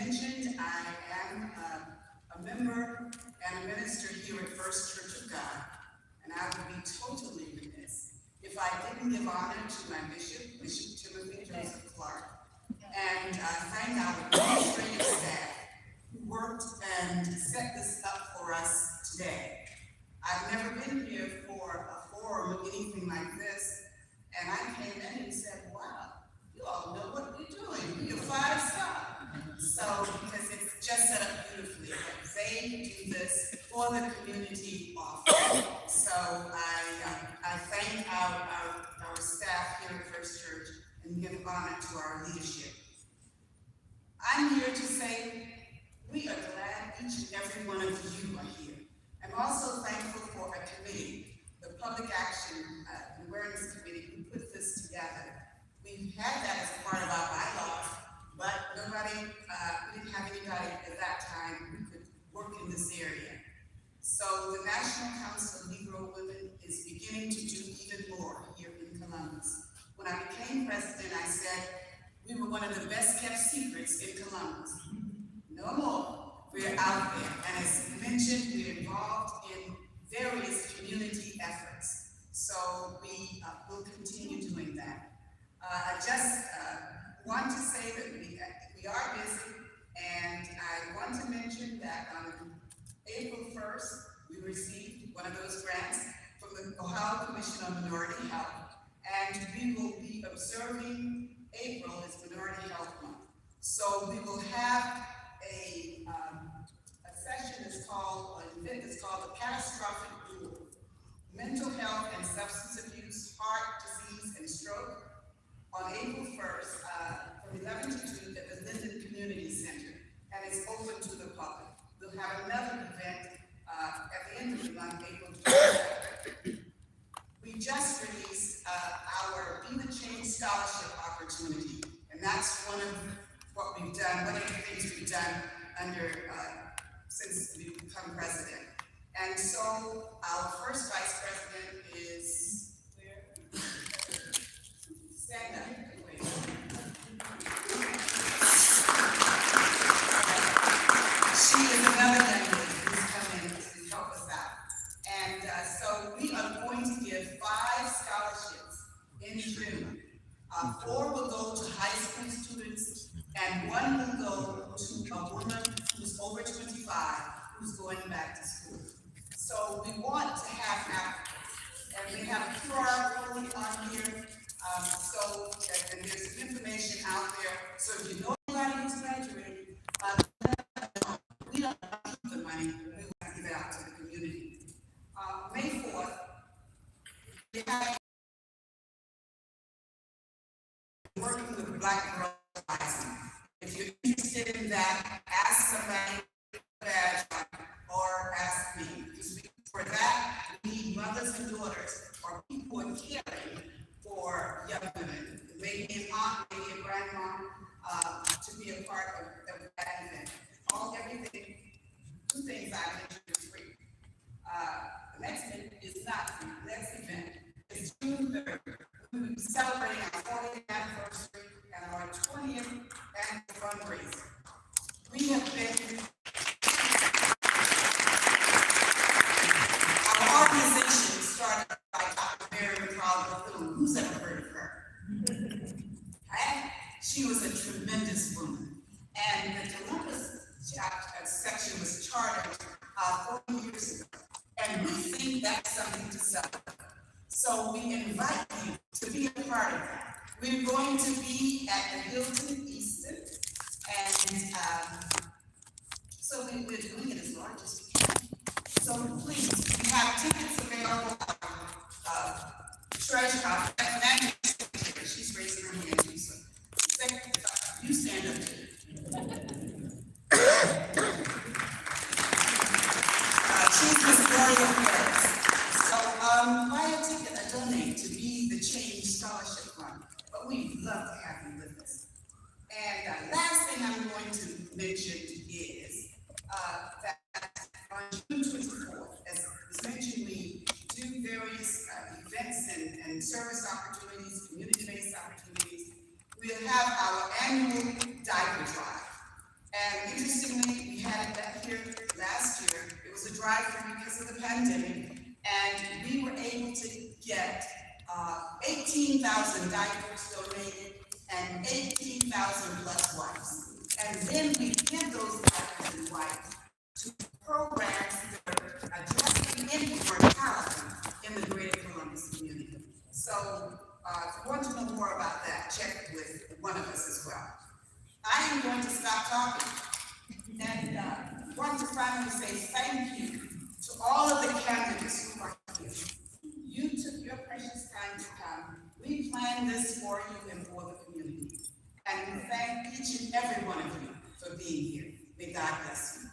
mentioned, I am a member and a minister here at First Church of God, and I would be totally remiss if I didn't give honor to my bishop, Bishop Timothy Joseph Clark, and thank our administrative staff who worked and set this up for us today. I've never been here for a forum or anything like this, and I came in and said, wow, you all know what we're doing. You're 5-star. So, because it's just set up beautifully. They do this for the community often. So I thank our staff here at First Church and give honor to our leadership. I'm here to say we are glad each and every one of you are here. I'm also thankful for a committee, the Public Action Awareness Committee, who put this together. We've had that as part of our bylaws, but nobody, we didn't have anybody at that time who could work in this area. So the National Council of Negro Women is beginning to do even more here in Columbus. When I became president, I said we were one of the best kept secrets in Columbus. No more. We're out there, and as mentioned, we're involved in various community efforts. So we will continue doing that. I just want to say that we are busy, and I want to mention that on April 1st, we received one of those grants from the Ohio Commission on Minority Health, and we will be observing April as Minority Health Month. So we will have a session that's called, an event that's called the Catastrophic Duel: Mental Health and Substance Abuse, Heart Disease, and Stroke, on April 1st from 11 to 2 at the Linden Community Center, and it's open to the public. We'll have another event at the end of the month, April 22nd. We just released our Be the Change Scholarship opportunity, and that's one of what we've done, one of the things we've done under since we've become president. And so our first vice president is where? Stand up. Wait. She is another young lady who's coming to help us out. And so we are going to give 5 scholarships in June. 4 will go to high school students, and 1 will go to a woman who's over 25 who's going back to school. So we want to have applicants, and we have a QR code on here, and there's some information out there. So if you know anybody who's graduated, we don't keep the money, we want to give it out to the community. May 4th, we have working with Black Girls Rising. If you're interested in that, ask somebody or ask me. Because for that, we need mothers and daughters or people who are caring for young women. Maybe an aunt, maybe a grandma, to be a part of that event. Everything, 2 things I mentioned is free. The next event is not free. The next event is June 3rd. We'll be celebrating our 40th anniversary and our 20th annual fundraiser. We have been, our organization started by Dr. Mary McCall. Who's ever heard of her? Okay? She was a tremendous woman. And the Columbus section was chartered 40 years ago. And we think that's something to celebrate. So we invite you to be a part of that. We're going to be at the Hilton Easton, and so we're doing it as large as we can. So please, we have tickets available. Treasurer, she's raising her hand too, so you stand up too. She's Miss Gloria Harris. So buy a ticket or donate to Be the Change Scholarship Fund. But we'd love to have you with us. And last thing I'm going to mention is that on June 24th, as was mentioned, we do various events and service opportunities, community-based opportunities. We'll have our annual diaper drive. And drive-through because of the pandemic, and we were able to get 18,000 diapers donated and 18,000 plus wipes. And then we give those diapers and wipes to programs that are addressing infant mortality in the greater Columbus community. So if you want to know more about that, check with one of us as well. I am going to stop talking and want to finally say thank you to all of the candidates who are here. You took your precious time to come. We planned this for you and for the community. And we thank each and every one of you for being here. May God bless you.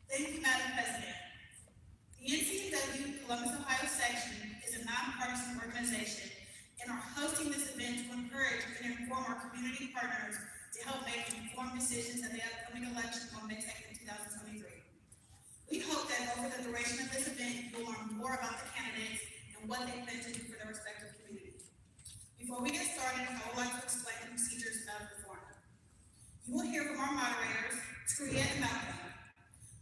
Thank you, Madam President. The NCAW Columbus, Ohio section is a nonpartisan organization and are hosting this event to encourage and inform our community partners to help make informed decisions at the upcoming election on May 2nd, 2023. We hope that over the duration of this event, you'll learn more about the candidates and what they plan to do for their respective communities. Before we get started, I would like to explain the procedures of the forum. You will hear from our moderators, Tria and Malcolm.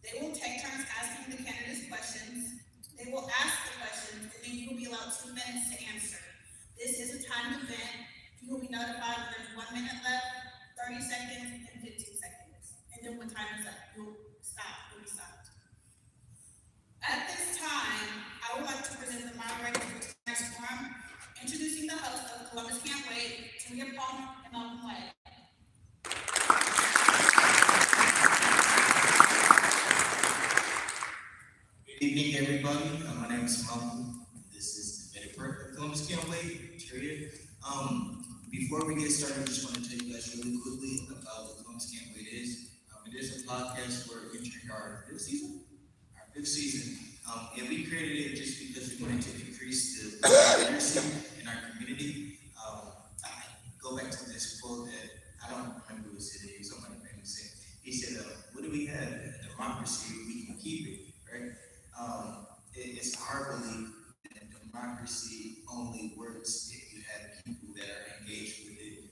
They will take turns asking the candidates questions. They will ask the questions, and then you will be allowed 2 minutes to answer. This is a timed event. You will be notified when there's 1 minute left, 30 seconds, and 15 seconds. And then when time is up, you'll stop. You'll be stopped. At this time, I would like to present the moderator for tonight's forum, introducing the host of Columbus Can't Wait, Tria Palmer and Malcolm Wade. Good evening, everybody. My name is Malcolm. This is the Better of Columbus Can't Wait, Tria. Before we get started, I just want to tell you guys really quickly about what Columbus Can't Wait is. It is a podcast where we're entering our fifth season. And we created it just because we wanted to increase the literacy in our community. I go back to this quote that I don't remember who said it. Somebody famous said. He said, "What do we have? A democracy. We can keep it, right?" It's our belief that democracy only works if you have people that are engaged with it,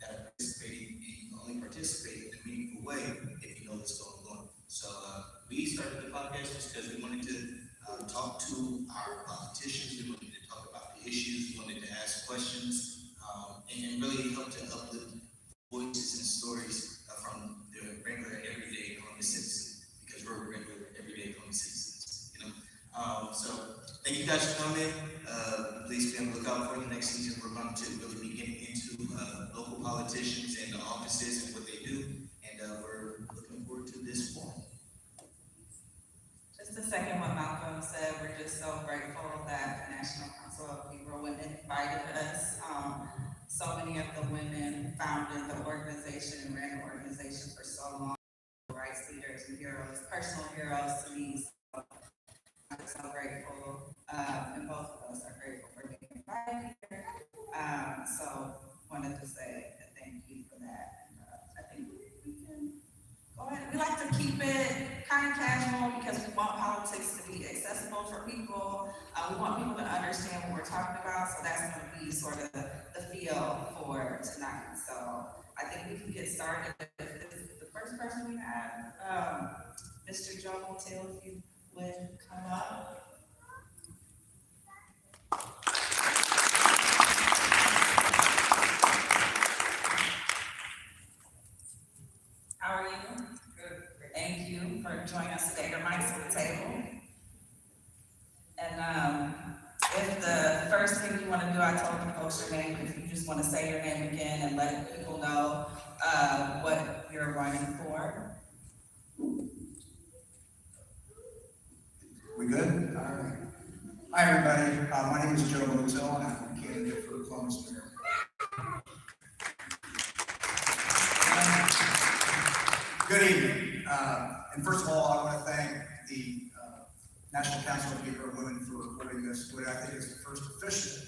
that are participating, and you can only participate in a meaningful way if you know what's going on. So we started the podcast just because we wanted to talk to our politicians, we wanted to talk about the issues, we wanted to ask questions, and really help to uplift voices and stories from the regular, everyday Columbus citizen, because we're regular, everyday Columbus citizens, you know. So thank you guys for coming. Please be on the lookout for the next season. We're going to really be getting into local politicians and the offices and what they do, and we're looking forward to this forum. Just to second what Malcolm said, we're just so grateful that the National Council of Negro Women invited us. So many of the women founded the organization and ran the organization for so long. Rights leaders and heroes, personal heroes to me. So I'm so grateful, and both of us are grateful for being invited here. So wanted to say thank you for that. And I think we can go ahead. We like to keep it kind of casual because we want politics to be accessible for people. We want people to understand what we're talking about. So that's going to be sort of the feel for tonight. So I think we can get started. The first person we have, Mr. Joe Motel, if you would come up. How are you? Good. Thank you for joining us today. Your mic's on the table. And if the first thing you want to do, I told the folks your name, if you just want to say your name again and let people know what you're running for. We good? All right. Hi, everybody. My name is Joe Motel, and I'm a candidate for Columbus Mayor. Good evening. And first of all, I want to thank the National Council of Negro Women for holding this, what I think is the first official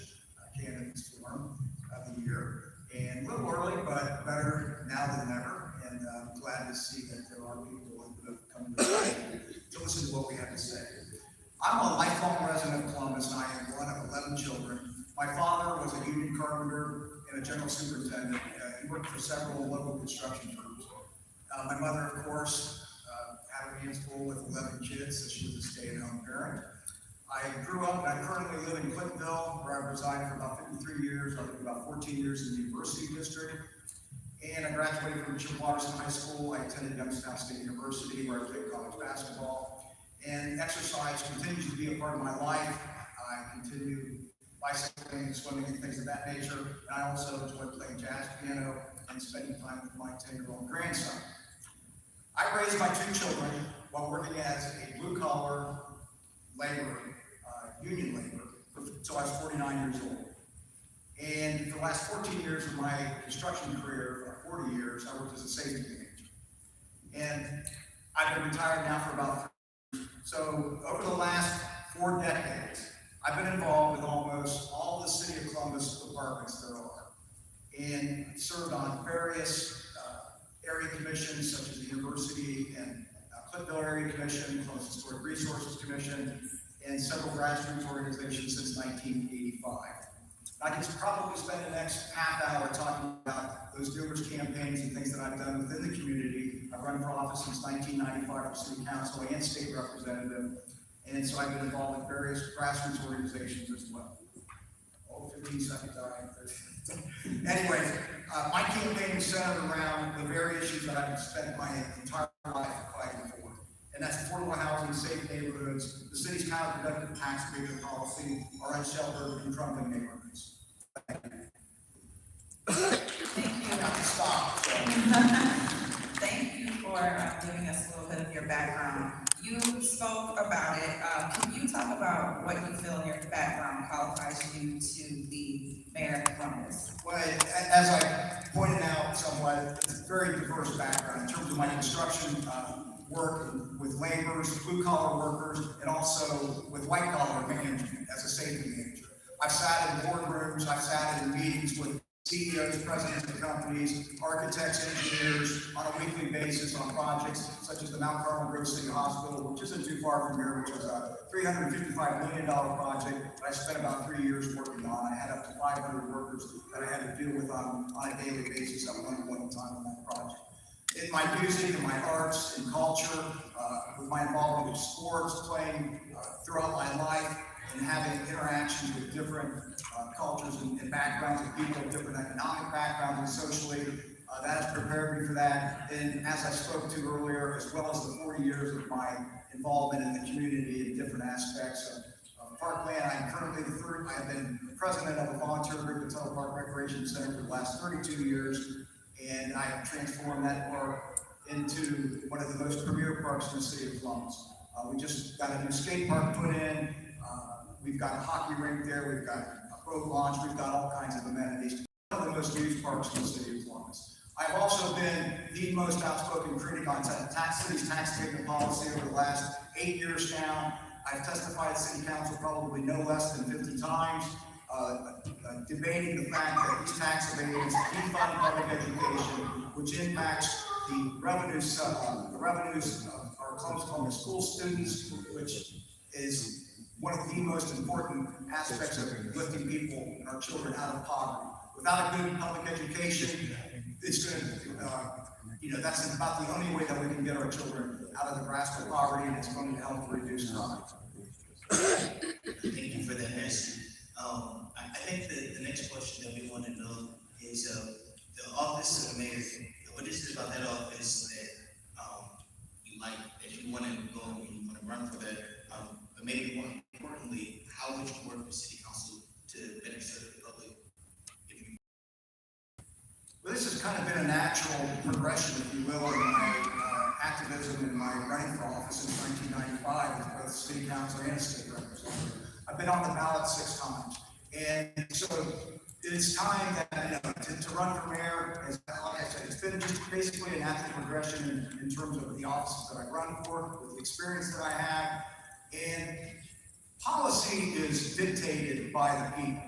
candidates forum of the year. And a little early, but better now than ever. And I'm glad to see that there are people who have come to listen to what we have to say. I'm a lifelong resident of Columbus, and I am one of 11 children. My father was a union carpenter and a general superintendent. He worked for several local construction firms. My mother, of course, had her hands full with 11 kids, so she was a stay-at-home parent. I grew up, and I currently live in Clintonville, where I resided for about 53 years. I lived about 14 years in the University District. And I graduated from Watterson High School. I attended Youngstown State University, where I played college basketball. And exercise continues to be a part of my life. I continue bicycling, swimming, and things of that nature. And I also enjoy playing jazz piano and spending time with my 10-year-old grandson. I raised my 2 children while working as a blue-collar laborer, union laborer, until I was 49 years old. And for the last 14 years of my construction career, 40 years, I worked as a safety manager. And I've been retired now for about 3 years. So over the last 4 decades, I've been involved with almost all the City of Columbus departments there are, and served on various area commissions such as the University and Clipville Area Commission, Columbus Historic Resources Commission, and several grassroots organizations since 1985. I can probably spend the next half hour talking about those numerous campaigns and things that I've done within the community. I've run for office since 1995 for city council and state representative. And so I've been involved in various grassroots organizations as well. Oh, 15 seconds, all right. Anyways, my campaign is centered around the very issues that I've spent my entire life fighting for. And that's affordable housing, safe neighborhoods, the city's counterproductive tax abatement policy, our unsheltered and crumbling neighborhoods. Thank you. I got to stop. So. Thank you for giving us a little bit of your background. You spoke about it. Can you talk about what you feel in your background qualifies you to be mayor of Columbus? Well, as I pointed out somewhat, it's a very diverse background in terms of my construction work with laborers, blue-collar workers, and also with white-collar management as a safety manager. I've sat in boardrooms, I've sat in meetings with CEOs, presidents of companies, architects, engineers on a weekly basis on projects such as the Mount Carmel Grove City Hospital, which isn't too far from here, which was a $355 million project that I spent about 3 years working on. I had up to 500 workers that I had to deal with on a daily basis at one point in time on that project. In my music and my arts and culture, with my involvement with sports, playing throughout my life, and having interactions with different cultures and backgrounds of people, different economic backgrounds and socially, that has prepared me for that. And as I spoke to earlier, as well as the 40 years of my involvement in the community in different aspects of Parkland, I'm currently I've been president of a volunteer group at Tuttle Park Recreation Center for the last 32 years. And I have transformed that park into one of the most premier parks in the city of Columbus. We just got a new skate park put in. We've got a hockey rink there. We've got a boat launch. We've got all kinds of amenities. One of the most used parks in the city of Columbus. I've also been the most outspoken critic on city's tax abatement policy over the last 8 years now. I've testified at city council probably no less than 50 times. Debating the fact that these tax abatements defund public education, which impacts the revenues of our Columbus school students, which is one of the most important aspects of lifting people and our children out of poverty. Without a good public education, it's going to, that's about the only way that we can get our children out of the grasp of poverty, and it's going to help reduce crime. Thank you for that answer. I think the next question that we want to know is the office of mayor. What is it about that office that you like, that you want to go and you want to run for that? But maybe more importantly, how would you work with city council to better serve the public? Well, this has kind of been a natural progression, if you will, in my activism in my running for office since 1995 with both city council and state representative. I've been on the ballot 6 times. And so it's time that, to run for mayor, as like I said, it's been just basically a natural progression in terms of the offices that I run for, with the experience that I have. And policy is dictated by the people.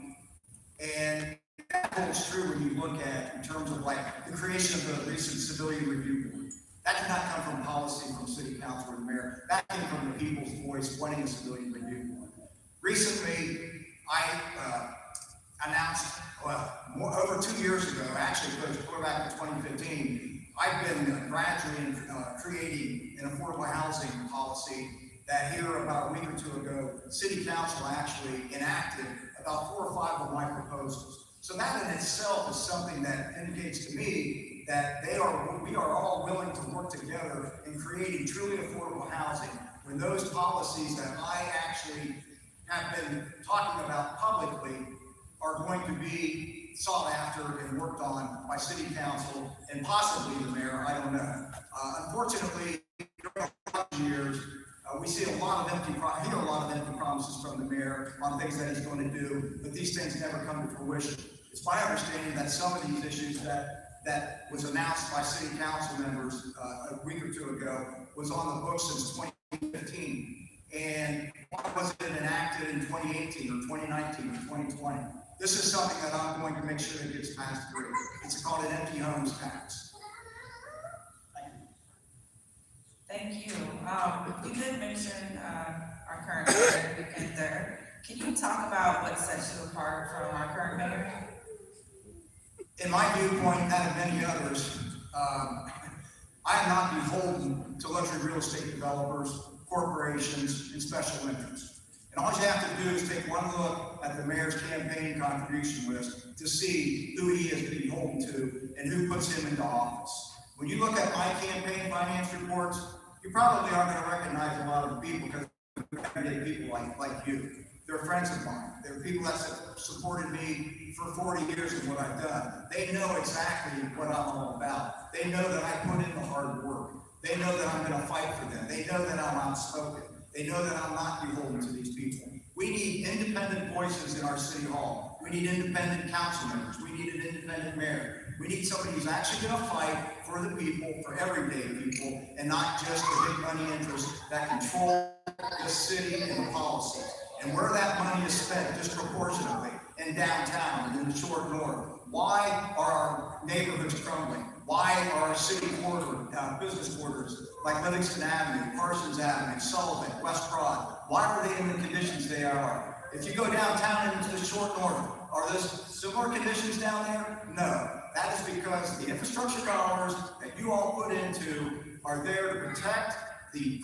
And that holds true when you look at, in terms of like the creation of the recent civilian review board. That did not come from policy from city council or the mayor. That came from the people's voice wanting a civilian review board. Recently, I announced, over 2 years ago, actually, it goes clear back to 2015, I've been gradually creating an affordable housing policy that here about a week or two ago, City Council actually enacted about 4 or 5 of my proposals. So that in itself is something that indicates to me that we are all willing to work together in creating truly affordable housing when those policies that I actually have been talking about publicly are going to be sought after and worked on by City Council and possibly the mayor, I don't know. Unfortunately, during the years, we see hear a lot of empty promises from the mayor on things that he's going to do, but these things never come to fruition. It's my understanding that some of these issues that was announced by City Council members a week or 2 ago was on the books since 2015. And why wasn't it enacted in 2018 or 2019 or 2020? This is something that I'm going to make sure that gets passed through. It's called an empty homes tax. Thank you. You did mention our current mayor, weekend there. Can you talk about what sets you apart from our current mayor? In my viewpoint, and of many others, I am not beholden to luxury real estate developers, corporations, and special interests. And all you have to do is take one look at the mayor's campaign contribution list to see who he is beholden to and who puts him into office. When you look at my campaign finance reports, you probably aren't going to recognize a lot of the people because they're people like you. They're friends of mine. They're people that supported me for 40 years in what I've done. They know exactly what I'm all about. They know that I put in the hard work. They know that I'm going to fight for them. They know that I'm outspoken. They know that I'm not beholden to these people. We need independent voices in our city hall. We need independent council members. We need an independent mayor. We need somebody who's actually going to fight for the people, for everyday people, and not just the big money interests that control the city and the policies. And where that money is spent disproportionately in downtown and in the short north. Why are our neighborhoods crumbling? Why are our city business quarters like Livingston Avenue, Parsons Avenue, Sullivan, West Broad, why are they in the conditions they are? If you go downtown into the short north, are there similar conditions down there? No. That is because the infrastructure dollars that you all put into are there to protect the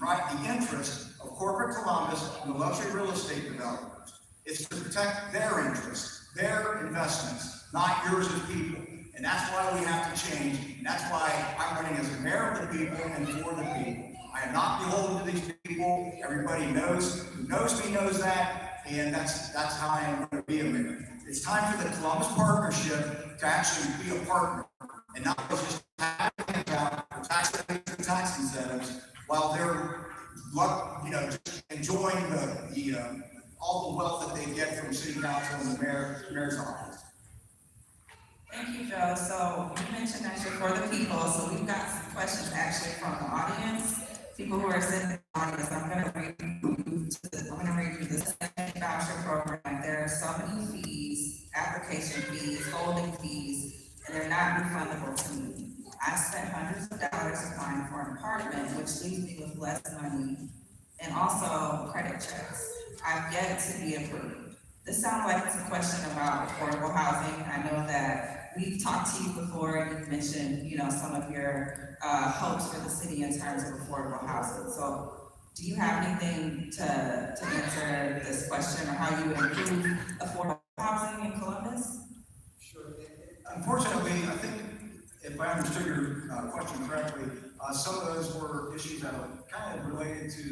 interest of corporate Columbus and the luxury real estate developers. It's to protect their interests, their investments, not yours as people. And that's why we have to change. And that's why I'm running as a mayor of the people and for the people. I am not beholden to these people. Everybody who knows me knows that. And that's how I am going to be a mayor. It's time for the Columbus Partnership to actually be a partner and not just having tax incentives while they're just enjoying all the wealth that they get from city council and the mayor's office. Thank you, Joe. So you mentioned that you're for the people, so we've got some questions actually from the audience. People who are sitting in the audience, I'm going to read you the second voucher program. There are so many fees, application fees, holding fees, and they're not refundable to me. I spent hundreds of dollars applying for an apartment, which leaves me with less money, and also credit checks. I've yet to be approved. This sounds like it's a question about affordable housing. I know that we've talked to you before, and you've mentioned, some of your hopes for the city in terms of affordable housing. So, do you have anything to answer this question, or how you would improve affordable housing in Columbus? Sure. Unfortunately, I think if I understood your question correctly, some of those were issues that were kind of related to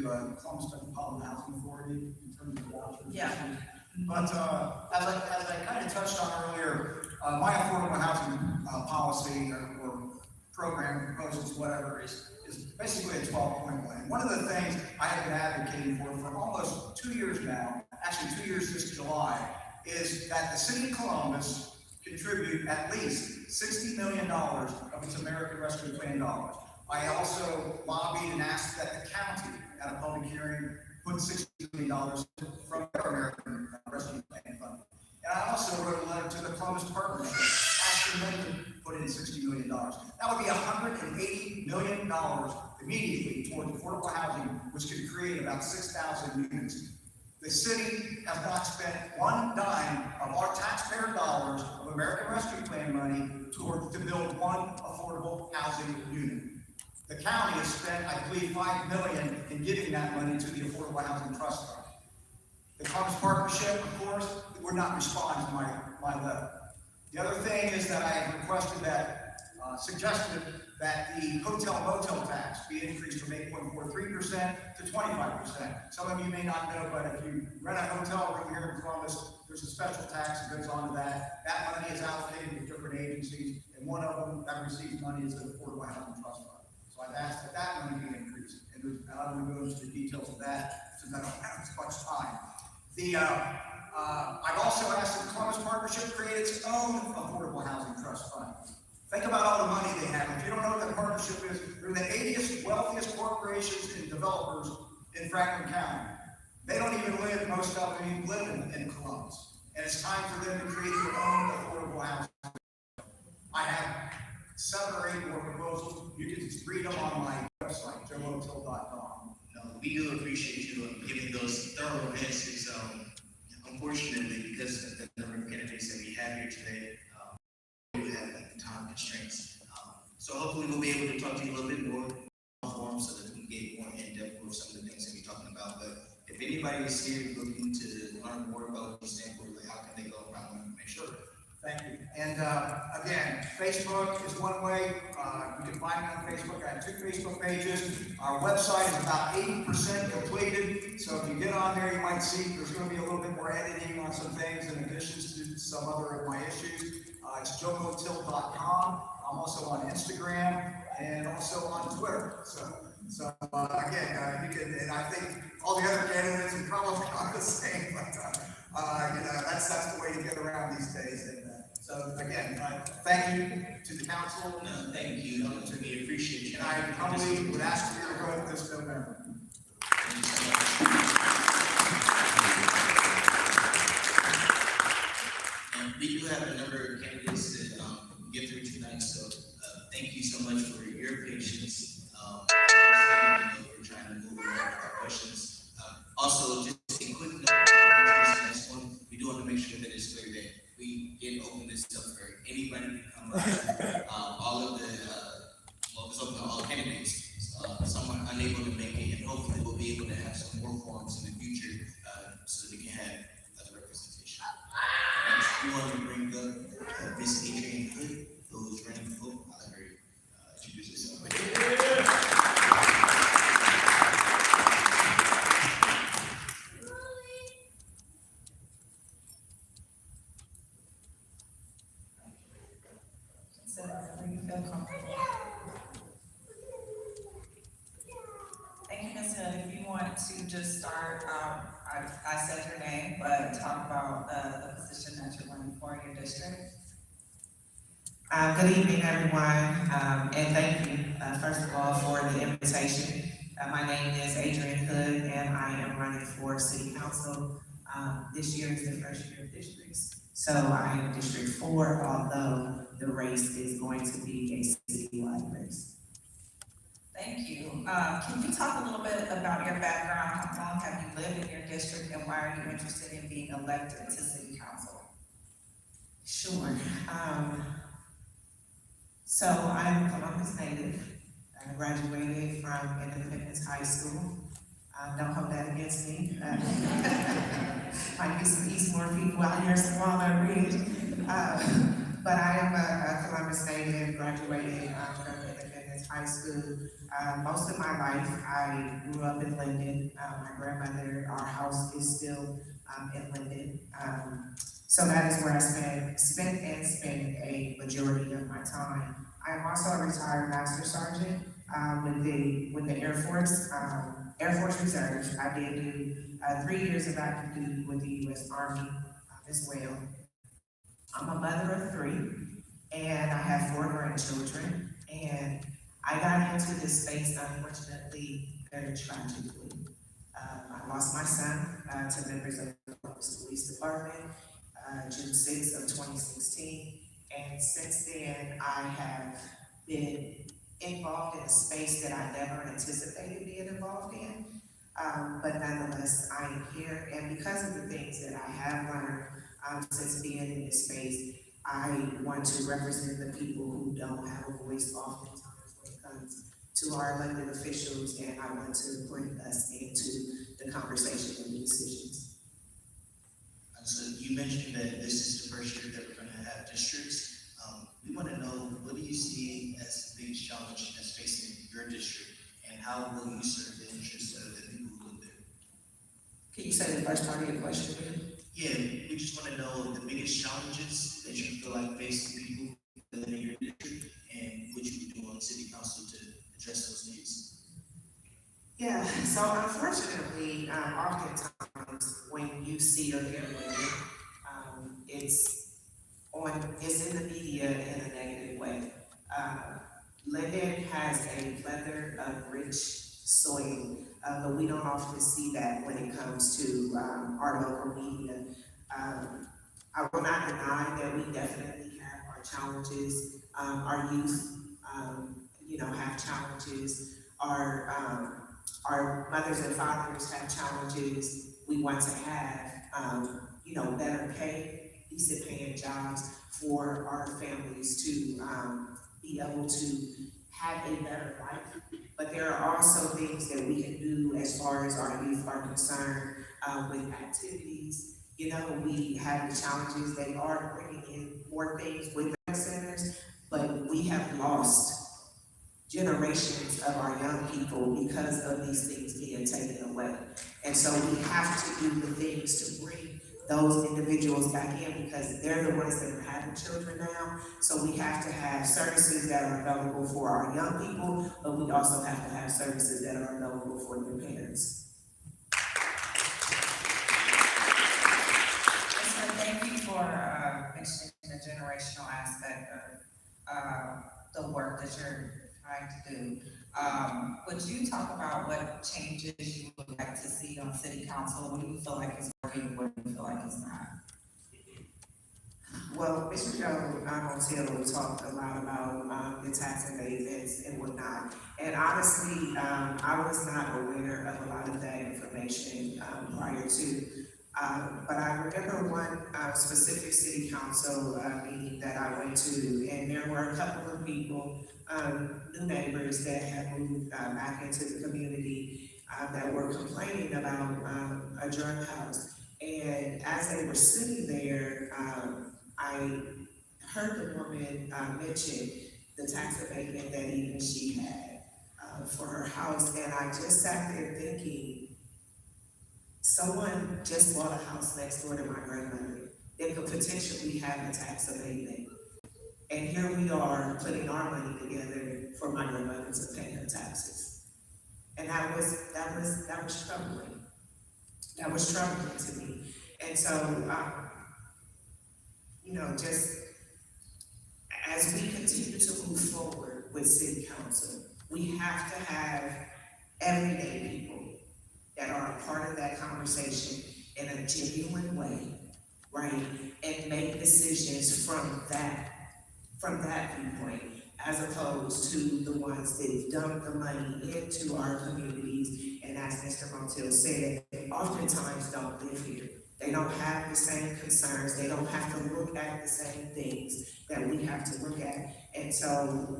Columbus Metropolitan Housing Authority in terms of vouchers. Yeah. But as I kind of touched on earlier, my affordable housing policy or program proposals, whatever, is basically a 12-point plan. One of the things I have been advocating for almost 2 years now, actually 2 years this July, is that the city of Columbus contribute at least $60 million of its American Rescue Plan dollars. I also lobbied and asked that the county, at a public hearing, put $60 million from their American Rescue Plan fund. And I also wrote a letter to the Columbus Partnership, asking them to put in $60 million. That would be $180 million immediately toward affordable housing, which could create about 6,000 units. The city has not spent one dime of our taxpayer dollars of American Rescue Plan money to build one affordable housing unit. The county has spent, I believe, $5 million in giving that money to the Affordable Housing Trust Fund. The Columbus Partnership, of course, would not respond to my letter. The other thing is that I have requested that, suggested that the hotel motel tax be increased from 8.43% to 25%. Some of you may not know, but if you rent a hotel room here in Columbus, there's a special tax that goes on to that. That money is allocated to different agencies, and one of them that receives money is the Affordable Housing Trust Fund. So I've asked that that money be increased, and I'm going to go into the details of that since I don't have as much time. I've also asked that the Columbus Partnership create its own Affordable Housing Trust Fund. Think about all the money they have. If you don't know what that partnership is, they're the 80th wealthiest corporations and developers in Franklin County. They don't even live, most of them even live in Columbus. And it's time for them to create their own affordable housing. I have 7 or 8 more proposals. You can just read them on my website, joemotil.com. We do appreciate you giving those thorough answers. Unfortunately, because of the number of candidates that we have here today, we have time constraints. So hopefully we'll be able to talk to you a little bit more form so that we can get more in depth with some of the things that we're talking about. But if anybody is here looking to learn more about what you stand for, like how can they go around and make sure? Thank you. And again, Facebook is one way. You can find me on Facebook. I have 2 Facebook pages. Our website is about 80% completed. So if you get on there, you might see there's going to be a little bit more editing on some things in addition to some other of my issues. It's joemotil.com. I'm also on Instagram and also on Twitter. So again, you can, and I think all the other candidates are probably on the same, but that's the way to get around these days. And so again, thank you to the council. No, thank you. We appreciate you. And I humbly would ask for your vote this November. Thank you so much. We do have a number of candidates that get through tonight, so thank you so much for your patience. We're trying to move on our questions. Also, just a quick note on this next one. We do want to make sure that it's clear that we did open this up for anybody to come up. All of the, it's open to all candidates. Someone unable to make it, and hopefully we'll be able to have some more forums in the future so that we can have other representation. Next, we want to bring up Ms. Adrienne Hood, who is running for, I'll let her introduce herself. So, whenever you feel comfortable. Thank you, Ms. Hood. If you want to just start, I said your name, but talk about the position that you're running for in your district. Good evening, everyone, and thank you, first of all, for the invitation. My name is Adrienne Hood, and I am running for City Council. This year is the first year of districts, so I am District 4, although the race is going to be a citywide race. Thank you. Can you talk a little bit about your background? How long have you lived in your district, and why are you interested in being elected to City Council? Sure. So I'm a Columbus native. I graduated from Independence High School. Don't hold that against me. Might be some Eastmore people out here, some Walnut Ridge. But I am a Columbus native, graduated from Independence High School. Most of my life, I grew up in Linden. My grandmother, our house is still in Linden. So that is where I spent a majority of my time. I am also a retired Master Sergeant with the Air Force Reserve. I did do 3 years of active duty with the U.S. Army as well. I'm a mother of 3, and I have 4 grandchildren. And I got into this space, unfortunately, very tragically. I lost my son to members of the police department. June 6th of 2016, and since then I have been involved in a space that I never anticipated being involved in. But nonetheless, I am here, and because of the things that I have learned, since being in this space, I want to represent the people who don't have a voice oftentimes when it comes to our elected officials, and I want to bring us into the conversation and the decisions. So you mentioned that this is the first year that we're gonna have districts. We wanna know, what do you see as the biggest challenge that's facing your district, and how will you serve the interests of the people who live there? Can you say the first part of your question again? Yeah, we just wanna know the biggest challenges that you feel like face the people who live in your district, and what you would do on city council to address those needs. Yeah, so unfortunately, oftentimes when you see or hear women, it's in the media in a negative way. Linden has a plethora of rich soil, but we don't often see that when it comes to our local media. I will not deny that we definitely have our challenges. Our youth, have challenges. Our mothers and fathers have challenges. We want to have, better pay, decent paying jobs for our families to be able to have a better life. But there are also things that we can do as far as our youth are concerned with activities. We have the challenges. They are bringing in more things with rec centers, but we have lost generations of our young people because of these things being taken away. And so we have to do the things to bring those individuals back in, because they're the ones that are having children now. So we have to have services that are available for our young people, but we also have to have services that are available for their parents. So thank you for mentioning the generational aspect of the work that you're trying to do. Would you talk about what changes you would like to see on city council? What do you feel like is working, what do you feel like is not? Well, Mr. Joe Montiel talked a lot about the tax abatements and whatnot. And honestly, I was not aware of a lot of that information prior to. But I remember one specific city council meeting that I went to, and there were a couple of people, new neighbors that had moved back into the community that were complaining about a drug house. And as they were sitting there, I heard the woman mention the tax abatement that even she had for her house, and I just sat there thinking, someone just bought a house next door to my grandmother that could potentially have a tax abatement. And here we are putting our money together for my grandmother to pay her taxes. And that was troubling. That was troubling to me. And so, just as we continue to move forward with city council, we have to have everyday people that are a part of that conversation in a genuine way, right? And make decisions from that viewpoint, as opposed to the ones that dump the money into our communities, and as Mr. Montiel said, oftentimes don't live here. They don't have the same concerns, they don't have to look at the same things that we have to look at. And so,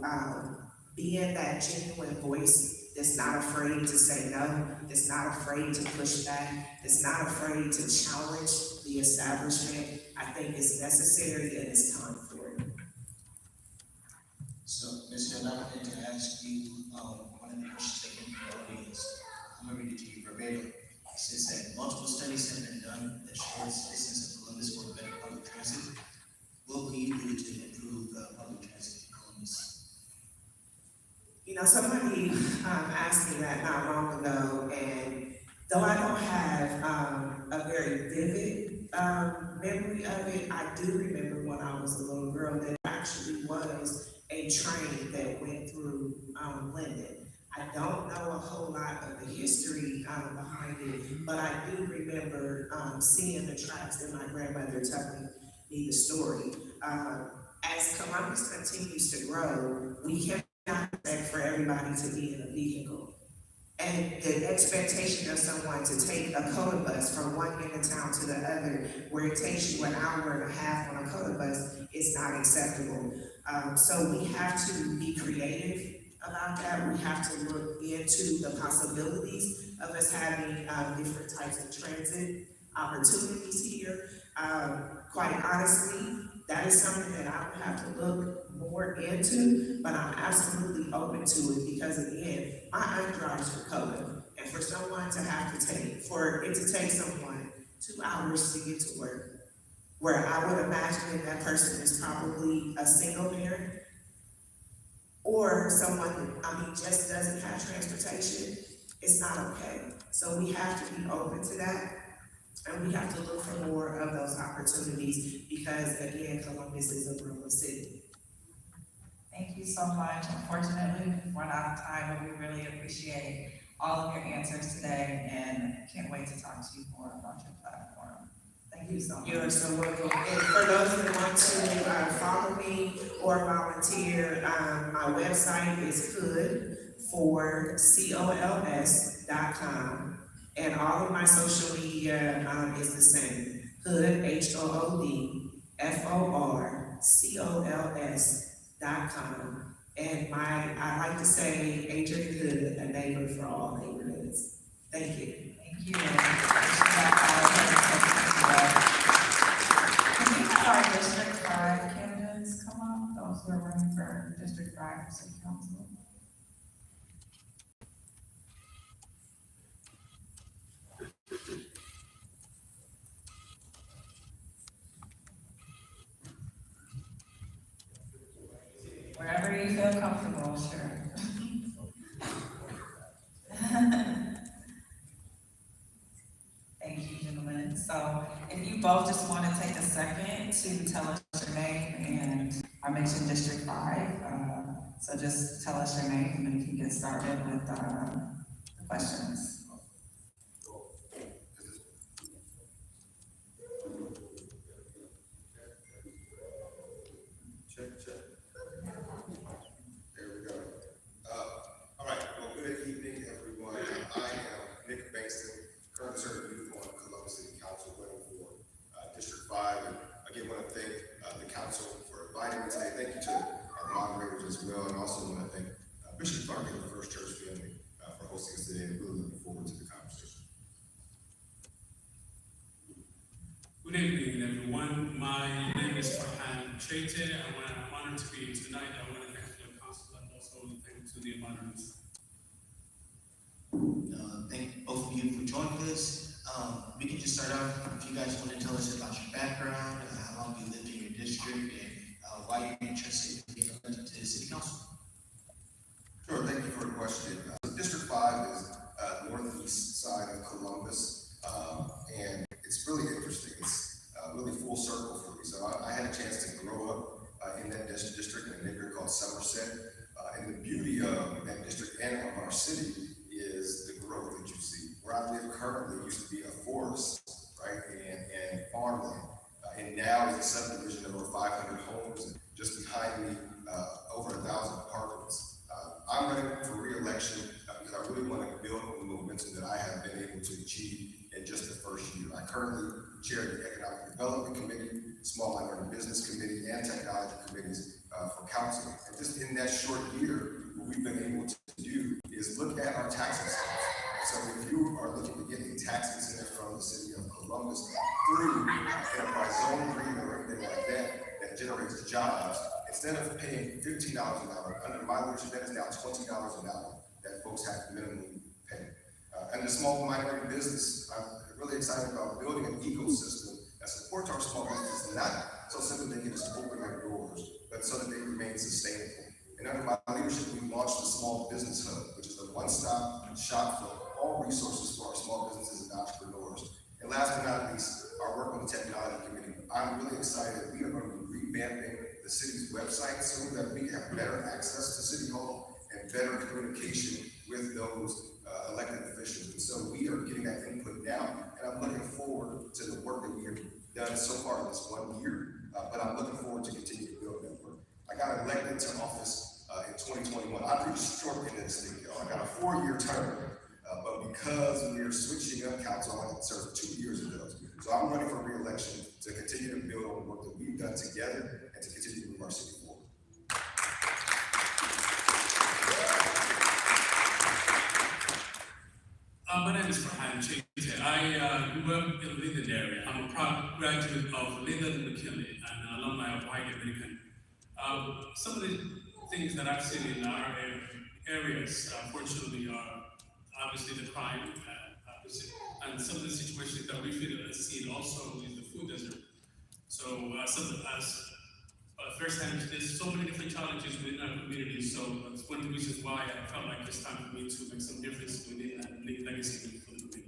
being that genuine voice that's not afraid to say no, that's not afraid to push back, that's not afraid to challenge the establishment, I think is necessary and it's time for it. So, Mr. Hill, I wanted to ask you, one of the questions that came from the audience. I'm gonna read it to you verbatim. It says that multiple studies have been done that show citizens of Columbus want better public transit. What will you do to improve public transit in Columbus? Somebody asked me that not long ago, and though I don't have a very vivid memory of it, I do remember when I was a little girl that actually was a train that went through Linden. I don't know a whole lot of the history behind it, but I do remember seeing the tracks and my grandmother telling me the story. As Columbus continues to grow, we cannot expect for everybody to be in a vehicle. And the expectation of someone to take a coda bus from one end of town to the other, where it takes you an hour and a half on a coda bus, is not acceptable. So we have to be creative about that. We have to look into the possibilities of us having different types of transit opportunities here. Quite honestly, that is something that I would have to look more into, but I'm absolutely open to it because, again, my aunt drives for coda, and for someone to have to take someone 2 hours to get to work, where I would imagine that person is probably a single parent, or someone, just doesn't have transportation, it's not okay. So we have to be open to that, and we have to look for more of those opportunities because, again, Columbus is a growing city. Thank you so much. Unfortunately, we've run out of time, but we really appreciate all of your answers today and can't wait to talk to you more about your platform. Thank you so much. You're so welcome. And for those that want to follow me or volunteer, my website is hood4cols.com, and all of my social media is the same. Hood, HOOD4cols.com. And I like to say, Adrian Hood, a neighbor for all neighborhoods. Thank you. Thank you. Can we have our District 5 candidates come up, those who are running for District 5 for City Council? Wherever you feel comfortable, sure. Thank you, gentlemen. So if you both just want to take a second to tell us your name, and I mentioned District 5, so just tell us your name and then we can get started with the questions. Check. There we go. All right, well, good evening, everyone. I am Nick Bankston, currently serving youth on Columbus City Council, running for District 5. And again, want to thank the council for inviting me today. Thank you to our moderators as well. And also want to thank Bishop Clark and the First Church family for hosting us today. And really looking forward to the conversation. Good evening, everyone. My name is Farhan Chaite. I'm honored to be here tonight. I want to thank the council and also thank to the moderators. Thank both of you for joining us. We can just start off, if you guys want to tell us about your background, how long you lived in your district, and why you're interested in being elected to the City Council. Sure, thank you for the question. District 5 is northeast side of Columbus, and it's really interesting. It's really full circle for me. So I had a chance to grow up in that district in a neighborhood called Somerset. And the beauty of that district and of our city is the growth that you see. Where I live currently used to be a forest, right, and farmland. And now is a subdivision of over 500 homes, and just behind me, over 1,000 apartments. I'm running for re-election because I really want to build on the momentum that I have been able to achieve in just the first year. I currently chair the Economic Development Committee, Small Minority Business Committee, and Technology Committees for council. And just in that short year, what we've been able to do is look at our tax incentives. So if you are looking to get a tax incentive from the city of Columbus through enterprise zone agreement or anything like that generates jobs, instead of paying $15 an hour, under my leadership, that is now $20 an hour that folks have to minimally pay. And the small minority business, I'm really excited about building an ecosystem that supports our small businesses, not so simply they can just open their doors, but so that they remain sustainable. And under my leadership, we launched the Small Business Hub, which is a one-stop shop for all resources for our small businesses and entrepreneurs. And last but not least, our work on the Technology Committee. I'm really excited. We are going to be revamping the city's website so that we have better access to City Hall and better communication with those elected officials. And so we are getting that input now, and I'm looking forward to the work that we have done so far in this 1 year, but I'm looking forward to continue to build that work. I got elected to office in 2021. I'm pretty short in this thing, y'all. I got a 4-year term, but because we are switching up council, I served 2 years ago. So I'm running for re-election to continue to build on the work that we've done together and to continue to move our city forward. My name is Farhan Chete. I grew up in the Linden area. I'm a proud graduate of Linden McKinley and an alumni of White Dominican. Some of the things that I've seen in our areas, unfortunately, are obviously the crime, and some of the situations that we feel are seen also in the food desert. So, firsthand, there's so many different challenges within our community. So that's one of the reasons why I felt like it's time for me to make some difference within that and leave legacy for the community.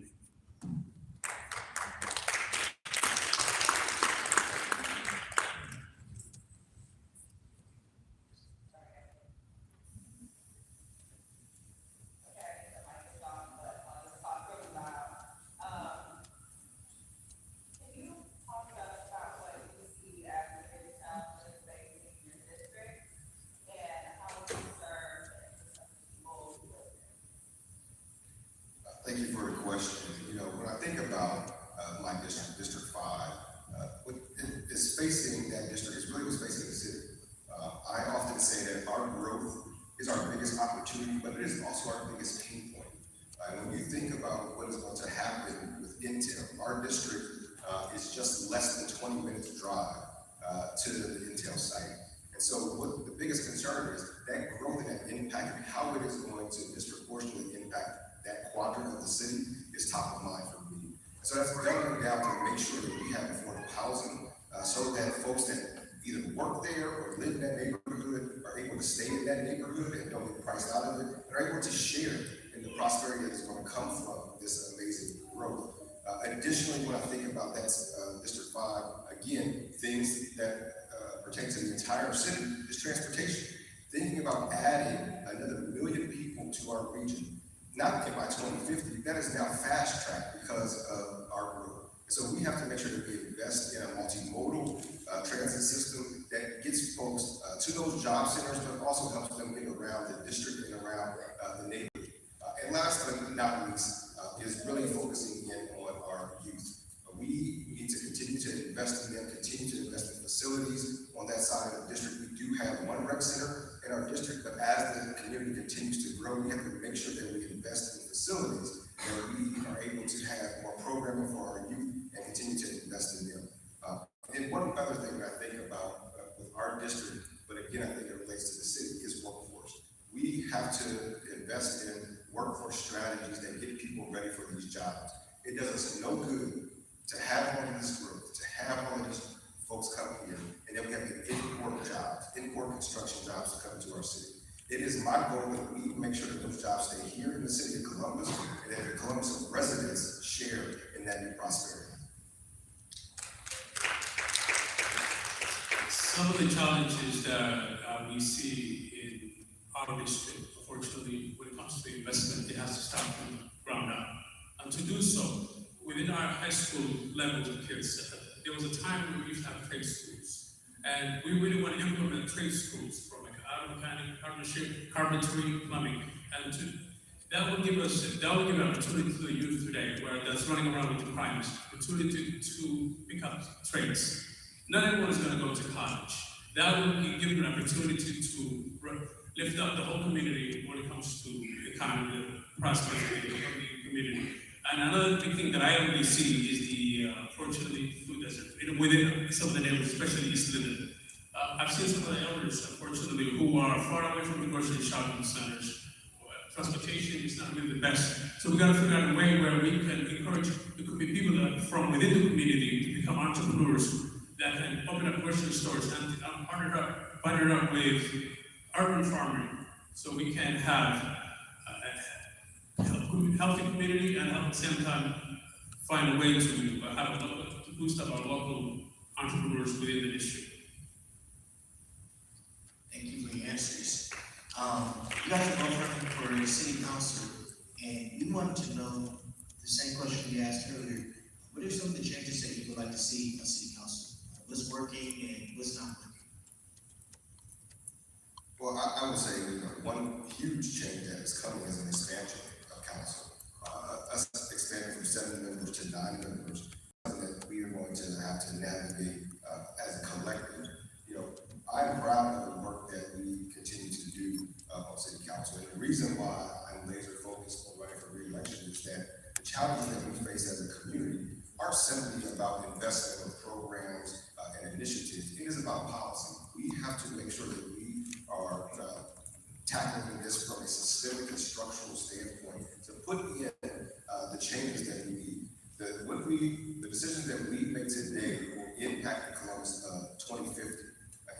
Thank you for the question. You know, when I think about my district, District 5, what is facing that district is really what's facing the city. I often say that our growth is our biggest opportunity, but it is also our biggest pain point. When you think about what is going to happen with Intel, our district is just less than 20 minutes drive to the Intel site. And so what the biggest concern is that growth and that impact and how it is going to disproportionately impact that quadrant of the city is top of mind for me. So that's doubling down to make sure that we have affordable housing so that folks that either work there or live in that neighborhood are able to stay in that neighborhood and don't get priced out of it, and are able to share in the prosperity that is going to come from this amazing growth. Additionally, when I think about that District 5, again, things that pertain to the entire city is transportation. Thinking about adding another 1 million people to our region, not by 2050, that is now fast tracked because of our growth. So we have to make sure that we invest in a multimodal transit system that gets folks to those job centers, but also helps them get around the district and around the neighborhood. And last but not least is really focusing in on our youth. We need to continue to invest in them, continue to invest in facilities on that side of the district. We do have one rec center in our district, but as the community continues to grow, we have to make sure that we invest in facilities where we are able to have more programming for our youth and continue to invest in them. And one other thing that I think about with our district, but again, I think it relates to the city, is workforce. We have to invest in workforce strategies that get people ready for these jobs. It does us no good to have all of this growth, to have all of these folks come here, and then we have to import jobs, import construction jobs to come to our city. It is my goal that we make sure that those jobs stay here in the city of Columbus, and that the Columbus residents share in that new prosperity. Some of the challenges that we see in our district, unfortunately, when it comes to investment, it has to start from the ground up. And to do so, within our high school levels of kids, there was a time when we used to have trade schools. And we really want to implement trade schools from like auto mechanic, carpentry, plumbing, and that will give an opportunity to the youth today, where that's running around with the crimes, opportunity to pick up trades. Not everyone is going to go to college. That will give them an opportunity to lift up the whole community when it comes to the economy, the prosperity of the community. And another big thing that I only see is the, unfortunately, food desert within some of the neighborhoods, especially East Linden. I've seen some of the elders, unfortunately, who are far away from the grocery shopping centers. Transportation is not really the best. So we got to figure out a way where we can encourage, it could be people that from within the community to become entrepreneurs that can open up grocery stores and partner up with urban farming, so we can have a healthy community and at the same time find a way to boost up our local entrepreneurs within the district. Thank you for your answers. You guys are both running for city council, and we wanted to know the same question we asked earlier. What are some of the changes that you would like to see on city council? What's working and what's not working? Well, I would say one huge change that is coming is an expansion of council. 9 members, something that we are going to have to navigate as a collective. You know, I'm proud of the work that we continue to do on city council. And the reason why I'm laser focused on running for re-election is that the challenges that we face as a community aren't simply about investment in programs and initiatives. It is about policy. We have to make sure that we are tackling this from a systemic and structural standpoint to put in the changes that we need. The decisions that we make today will impact the Columbus 2050.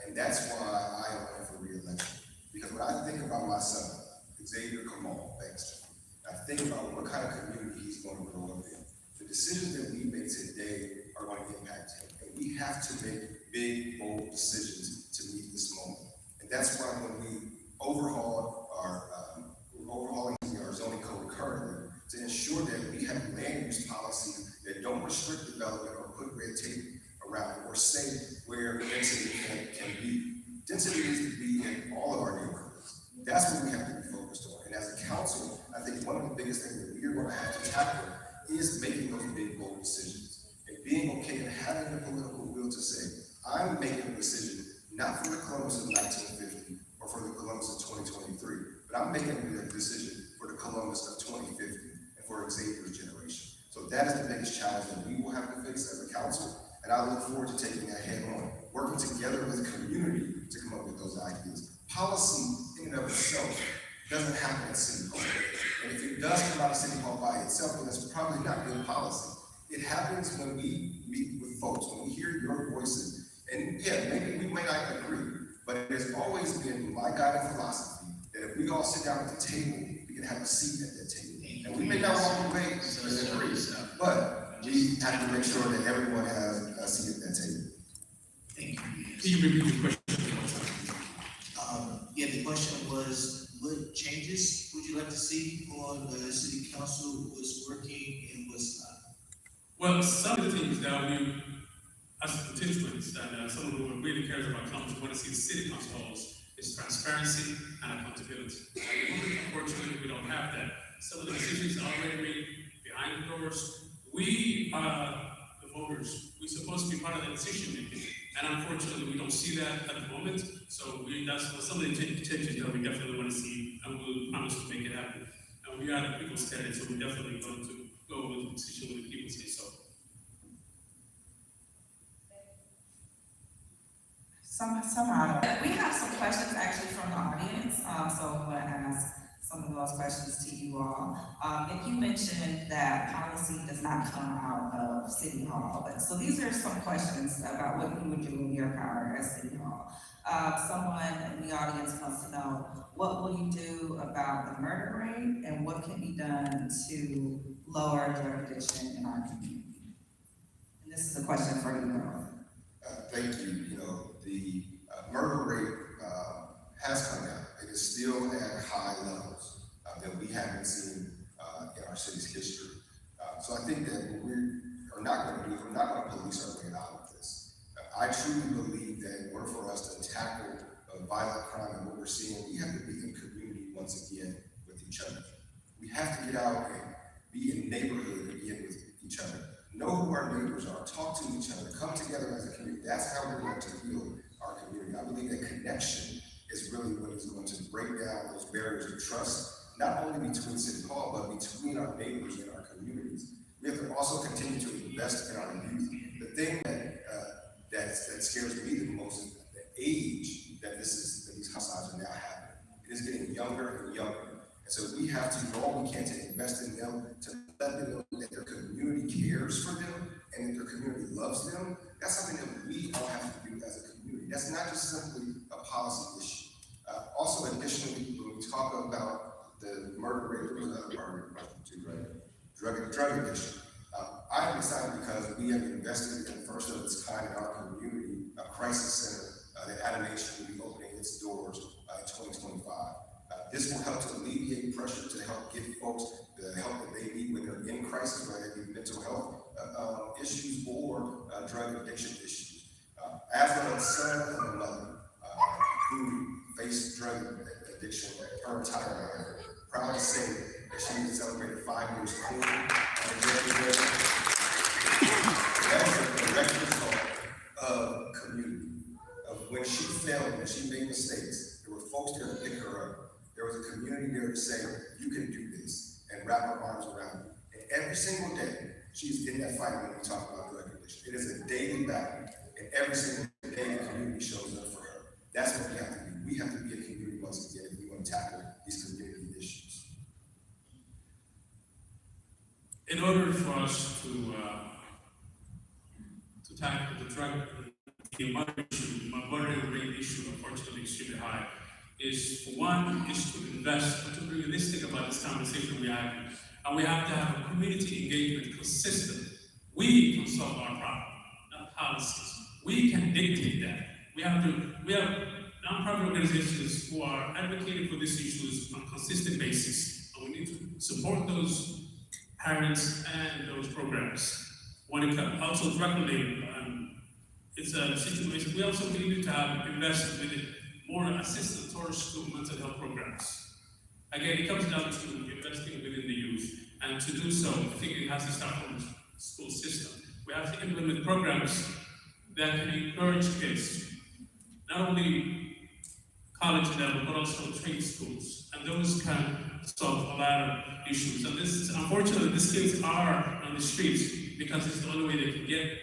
And that's why I am running for re-election. Because when I think about my son, Xavier Kamal Banks, I think about what kind of community he's going to grow up in. The decisions that we make today are going to impact him. And we have to make big, bold decisions to meet this moment. And that's why when we overhaul we're overhauling our zoning code currently to ensure that we have land use policies that don't restrict development or put red tape around it or say where density can be. Density needs to be in all of our neighborhoods. That's what we have to be focused on. And as a council, I think one of the biggest things that we are going to have to tackle is making those big, bold decisions and being okay and having the political will to say, I'm making a decision not for the Columbus of 1950 or for the Columbus of 2023, but I'm making a decision for the Columbus of 2050 and for Xavier's generation. So that is the biggest challenge that we will have to face as a council, and I look forward to taking that head on, working together with the community to come up with those ideas. Policy in and of itself doesn't happen at City Hall. And if it does come out of City Hall by itself, then it's probably not good policy. It happens when we meet with folks, when we hear your voices. And yeah, maybe we may not agree, but it has always been my guiding philosophy that if we all sit down at the table, we can have a seat at that table. And we may not walk away and agree, but we have to make sure that everyone has a seat at that table. Thank you. Can you repeat the question? Yeah, the question was, what changes would you like to see on the city council was working and was not? Well, some of the things that we, as constituents, and someone who really cares about council, want to see the city council halls is transparency and accountability. Unfortunately, we don't have that. Some of the decisions are already made behind the doors. We are the voters. We're supposed to be part of the decision making. And unfortunately, we don't see that at the moment. So that's some of the changes that we definitely want to see, and we'll promise to make it happen. And we are the people's candidate, so we're definitely going to go with the decision when the people say so. We have some questions actually from the audience, so I'm going to ask some of those questions to you all. If you mentioned that policy does not come out of City Hall, but so these are some questions about what you would do in your power as City Hall. Someone in the audience wants to know, what will you do about the murder rate and what can be done to lower drug addiction in our community? And this is a question for you both. Thank you. You know, the murder rate has come down. It is still at high levels that we haven't seen in our city's history. So I think that what we are not going to do is we're not going to police our way out of this. I truly believe that in order for us to tackle violent crime and what we're seeing, we have to be in community once again with each other. We have to get out and be in neighborhood again with each other. Know who our neighbors are, talk to each other, come together as a community. That's how we're going to heal our community. I believe that connection is really what is going to break down those barriers of trust, not only between City Hall, but between our neighbors and our communities. We have to also continue to invest in our youth. The thing that scares me the most is the age that these homicides are now happening. It is getting younger and younger. And so we have to do all we can to invest in them, to let them know that their community cares for them and that their community loves them. That's something that we all have to do as a community. That's not just simply a policy issue. Also, additionally, when we talk about the murder rate, there was another part of your question too, right? Drug addiction. I'm excited because we have invested in the first of its kind in our community, a crisis center that Animation will be opening its doors in 2025. This will help to alleviate pressure, to help give folks the help that they need when they're in crisis, whether it be mental health issues or drug addiction issues. As a son of a mother who faced drug addiction her entire life, proud to say that she celebrated 5 years clean. That was a direct result of community. Of when she failed, when she made mistakes, there were folks there to pick her up. There was a community there to say, you can do this, and wrap her arms around you. And every single day, she's in that fight when we talk about drug addiction. It is a daily battle, and every single day the community shows up for her. That's what we have to be. We have to be a community once again if we want to tackle these community issues. In order for us to tackle the drug, the murder rate issue, unfortunately extremely high, is for one, is to invest, to be realistic about this conversation we're having. And we have to have a community engagement consistent. We can solve our problem, not policies. We can dictate that. We have nonprofit organizations who are advocating for these issues on a consistent basis. And we need to support those parents and those programs. When it comes also drug related, it's a situation, we also need to have invested in more assistance towards to mental health programs. Again, it comes down to investing within the youth, and to do so, I think it has to start from the school system. We have to implement programs that can encourage kids, not only college level, but also trade schools, and those can solve a lot of issues. And this is, unfortunately, these kids are on the streets because it's the only way they can get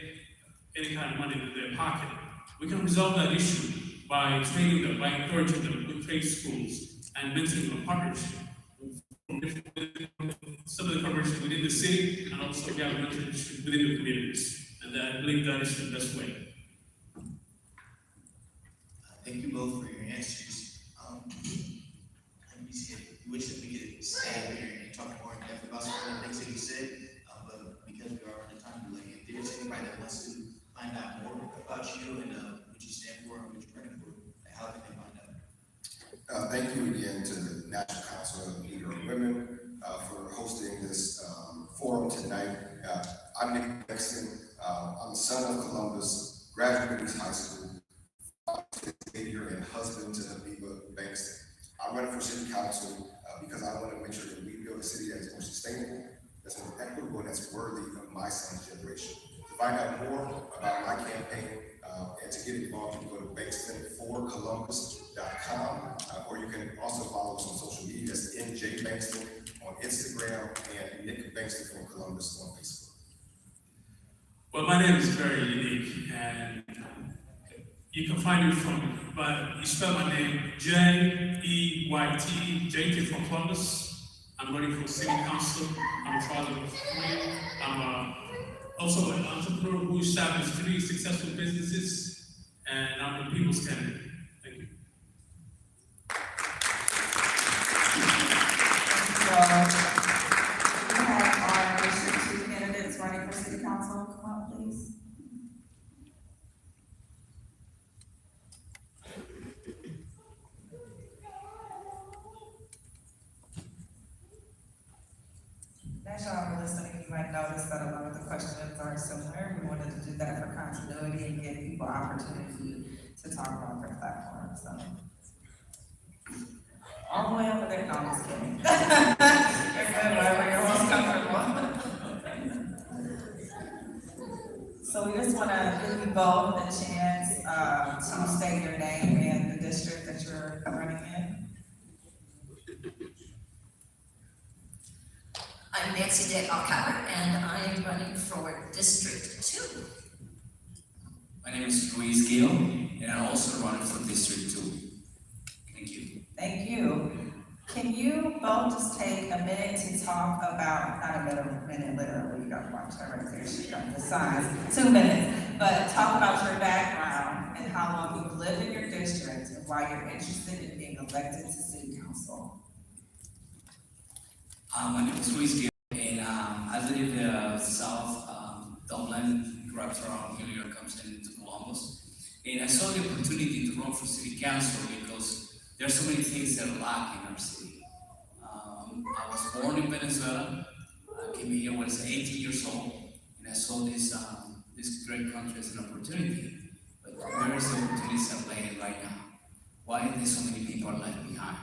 any kind of money in their pocket. We can resolve that issue by training them, by encouraging them with trade schools and mentoring a partnership. Some of the corporations within the city, and also we have mentorship within the communities. And I believe that is the best way. Thank you both for your answers. Let me see, we wish that we could stay here and talk more in depth about some of the things that you said, but because we are on the time delay, if there's anybody that wants to find out more about you and what you stand for and what you're running for, how can they find out? Thank you again to the National Council of Negro Women for hosting this forum tonight. I'm Nick Bexton. I'm the son of Columbus, graduated of high school, savior and husband to Habiba Bankston. I'm running for city council because I want to make sure that we build a city that is more sustainable, that's more equitable, and that's worthy of my son's generation. To find out more about my campaign and to get involved, you can go to bankstonforcolumbus.com, or you can also follow us on social media. That's NJ Bankston on Instagram and Nick Bankston from Columbus on Facebook. Well, my name is very unique, and you can find it from, but you spell my name J-E-Y-T, JT from Columbus. I'm running for city council. I'm a father of three. I'm also an entrepreneur who established 3 successful businesses, and I'm a people's candidate. Thank you. So, we have our District 2 candidates running for city council. Come up, please. As y'all were listening, you might notice that a lot of the questions are similar. We wanted to do that for continuity and give people opportunity to talk about their platform, so. All the way over there, no, I'm just kidding. You're good, wherever you're most comfortable. So we just wanna give you both a chance, to state your name and the district that you're running in. I'm Nancy Day Alcala, and I am running for District 2. My name is Luis Gil, and I'm also running for District 2. Thank you. Thank you. Can you both just take a minute to talk about, not a minute literally, you got to watch that right there, she got the signs, 2 minutes, but talk about your background and how long you've lived in your district and why you're interested in being elected to city council. My name is Luis Gil, and I live south Dublin, wraps around New York, comes into Columbus. And I saw the opportunity to run for city council because there are so many things that are lacking in our city. I was born in Venezuela. I came here when I was 18 years old, and I saw this great country as an opportunity. But where is the opportunities are laying right now? Why are there so many people left behind?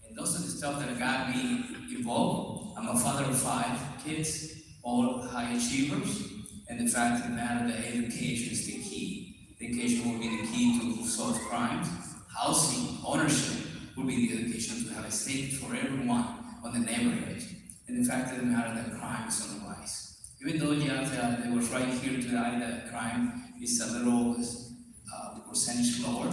And those are the stuff that got me involved. I'm a father of 5 kids, all high achievers, And the fact of the matter that education is the key. Education will be the key to solve crimes. Housing, ownership will be the education to have a stake for everyone on the neighborhood. And the fact of the matter that crime is on the rise. Even though it was right here tonight that crime is a little percentage lower,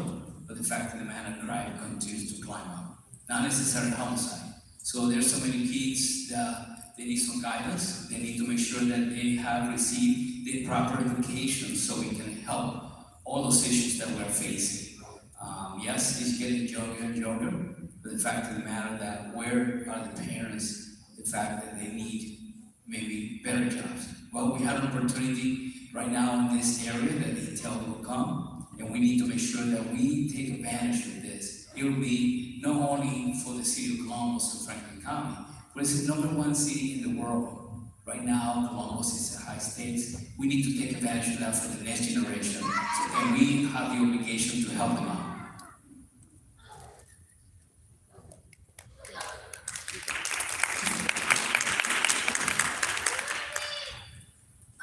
but the fact of the matter crime continues to climb up. Not necessarily homicide. So there's so many kids that they need some guidance. They need to make sure that they have received the proper education so we can help all those issues that we're facing. Yes, it's getting younger and younger, but the fact of the matter that where are the parents, the fact that they need maybe better jobs. Well, we have an opportunity right now in this area that the intel will come, and we need to make sure that we take advantage of this. It will be not only for the city of Columbus and Franklin County, but it's the #1 city in the world. Right now, Columbus is a high stakes. We need to take advantage of that for the next generation, and we have the obligation to help them out.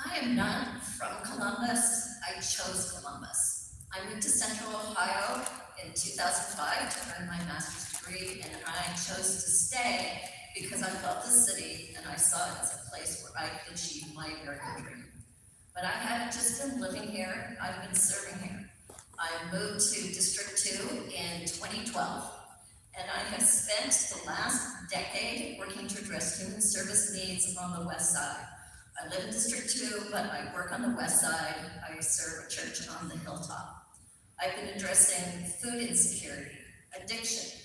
I am not from Columbus, I chose Columbus. I moved to Central Ohio in 2005 to earn my master's degree, and I chose to stay because I loved the city and I saw it as a place where I could achieve my American dream. But I haven't just been living here, I've been serving here. I moved to District 2 in 2012, and I have spent the last decade working to address human service needs on the west side. I live in District 2, but I work on the west side. I serve a church on the hilltop. I've been addressing food insecurity, addiction,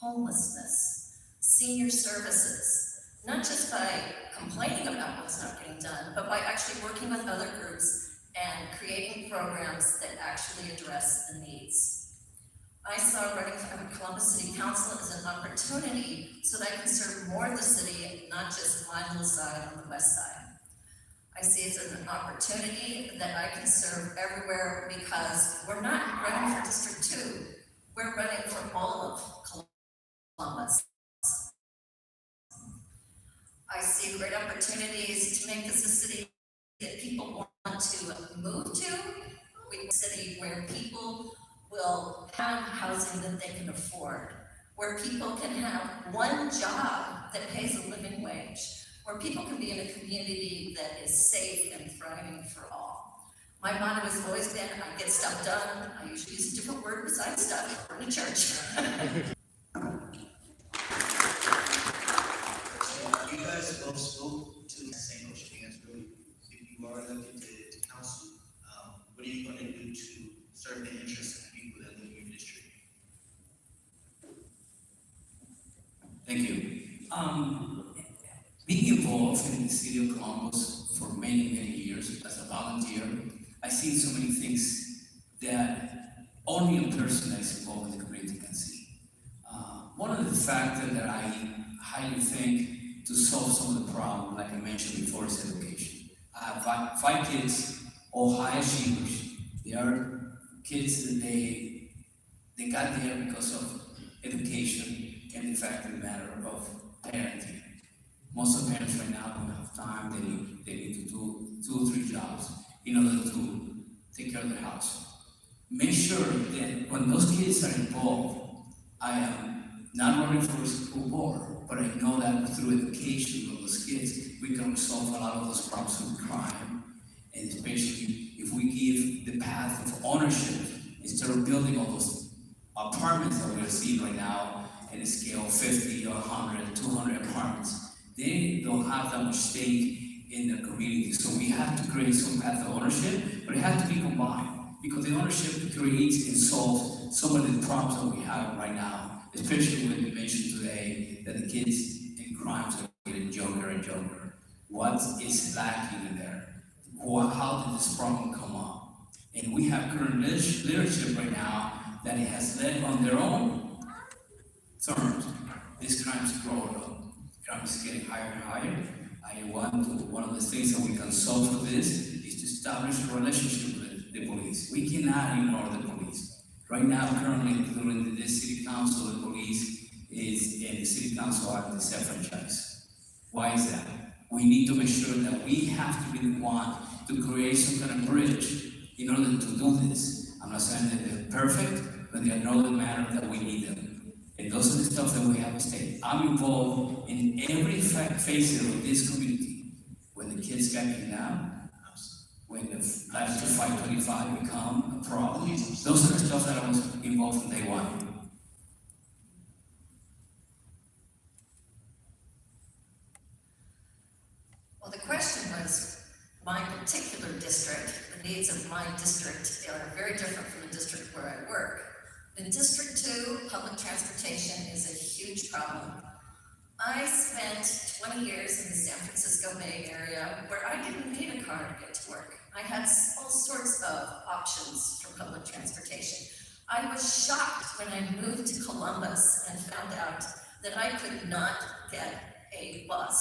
homelessness, senior services, not just by complaining about what's not getting done, but by actually working with other groups and creating programs that actually address the needs. I saw running for Columbus City Council as an opportunity so that I can serve more of the city, not just my little side on the west side. I see it as an opportunity that I can serve everywhere because we're not running for District 2. We're running for all of Columbus. I see great opportunities to make this a city that people want to move to. We want a city where people will have housing that they can afford, where people can have one job that pays a living wage, where people can be in a community that is safe and thriving for all. My motto has always been, I get stuff done. I usually use a different word besides stuff, we're in a church. You guys both spoke to the same question as really, if you are elected to council, what are you going to do to serve the interests of the people that live in your district? Thank you. Being involved in the city of Columbus for many, many years as a volunteer, I've seen so many things that only a person that is involved in the community can see. One of the factors that I highly think to solve some of the problems, like I mentioned before, is education. I have five kids, all high achievers. They are kids that they got there because of education and the fact of the matter of parenting. Most of the parents right now don't have time. They need to do 2 or 3 jobs in order to take care of their house. Make sure that when those kids are involved, I am not running for a school board, but I know that through education of those kids, we can resolve a lot of those problems with crime. And especially if we give the path of ownership instead of building all those apartments that we're seeing right now in a scale of 50 or 100, 200 apartments. They don't have that much stake in the community. So we have to create some path of ownership, but it has to be combined because the ownership creates and solves some of the problems that we have right now, especially when we mentioned today that the kids in crimes are getting younger and younger. What is lacking in there? How did this problem come up? And we have current leadership right now that it has led on their own terms. This crime is growing up. Crime is getting higher and higher. One of the things that we can solve for this is to establish a relationship with the police. We cannot ignore the police. Right now, currently, during this city council, the police and the city council are disenfranchised. Why is that? We need to make sure that we have to be the one to create some kind of bridge in order to do this. I'm not saying that they're perfect, but they know the manner that we need them. And those are the stuff that we have to stay. I'm involved in every phase of this community. When the kids get kidnapped, when the Life to 525 become a problem, those are the stuff that I was involved from day one. Well, the question was, my particular district, the needs of my district are very different from the district where I work. In District 2, public transportation is a huge problem. I spent 20 years in the San Francisco Bay Area where I didn't need a car to get to work. I had all sorts of options for public transportation. I was shocked when I moved to Columbus and found out that I could not get a bus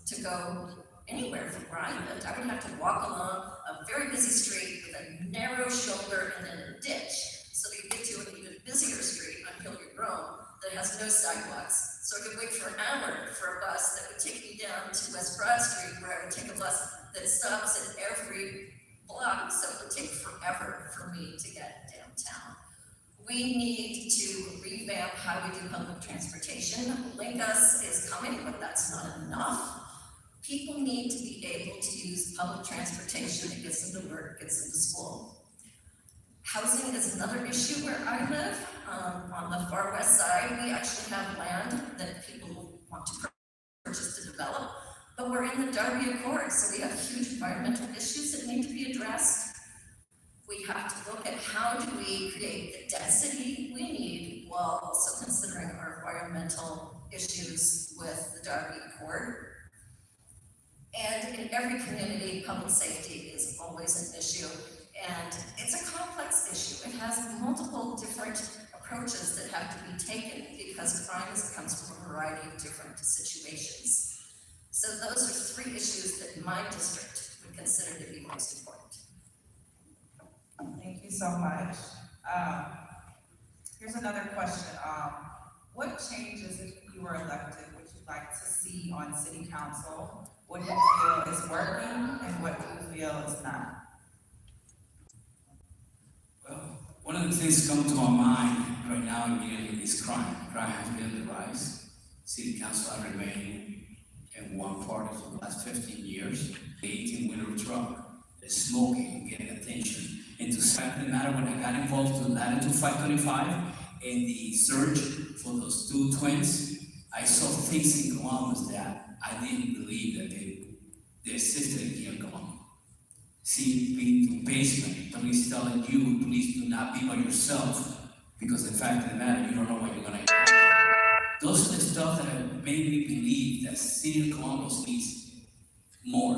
to go anywhere from where I lived. I would have to walk along a very busy street with a narrow shoulder and then a ditch, so that you get to an even busier street on Hilliard Road that has no sidewalks. So I could wait for an hour for a bus that would take me down to West Broad Street, where I would take a bus that stops at every block, so it would take forever for me to get downtown. We need to revamp how we do public transportation. Link Us is coming, but that's not enough. People need to be able to use public transportation. It gets them to work, gets them to school. Housing is another issue where I live. On the far west side, we actually have land that people want to purchase to develop, but we're in the Darby Accord, so we have huge environmental issues that need to be addressed. We have to look at how do we create the density we need while also considering our environmental issues with the Darby Accord. And in every community, public safety is always an issue, and it's a complex issue. It has multiple different approaches that have to be taken because crime comes from a variety of different situations. So those are 3 issues that my district would consider to be most important. Thank you so much. Here's another question. What changes, if you were elected, would you like to see on city council? What do you feel is working and what do you feel is not? Well, one of the things that come to my mind right now immediately is crime. Crime has been on the rise. City council has remained in one party for the last 15 years. The 18-wheeler truck is smoking and getting attention. And to fact of the matter, when I got involved with Latitude 525 and the search for those 2 twins, I saw things in Columbus that I didn't believe that they existed here in Columbus. See, being the basement, police telling you, please do not be by yourself, because the fact of the matter, you don't know what you're gonna encounter. Those are the stuff that have made me believe that City of Columbus needs more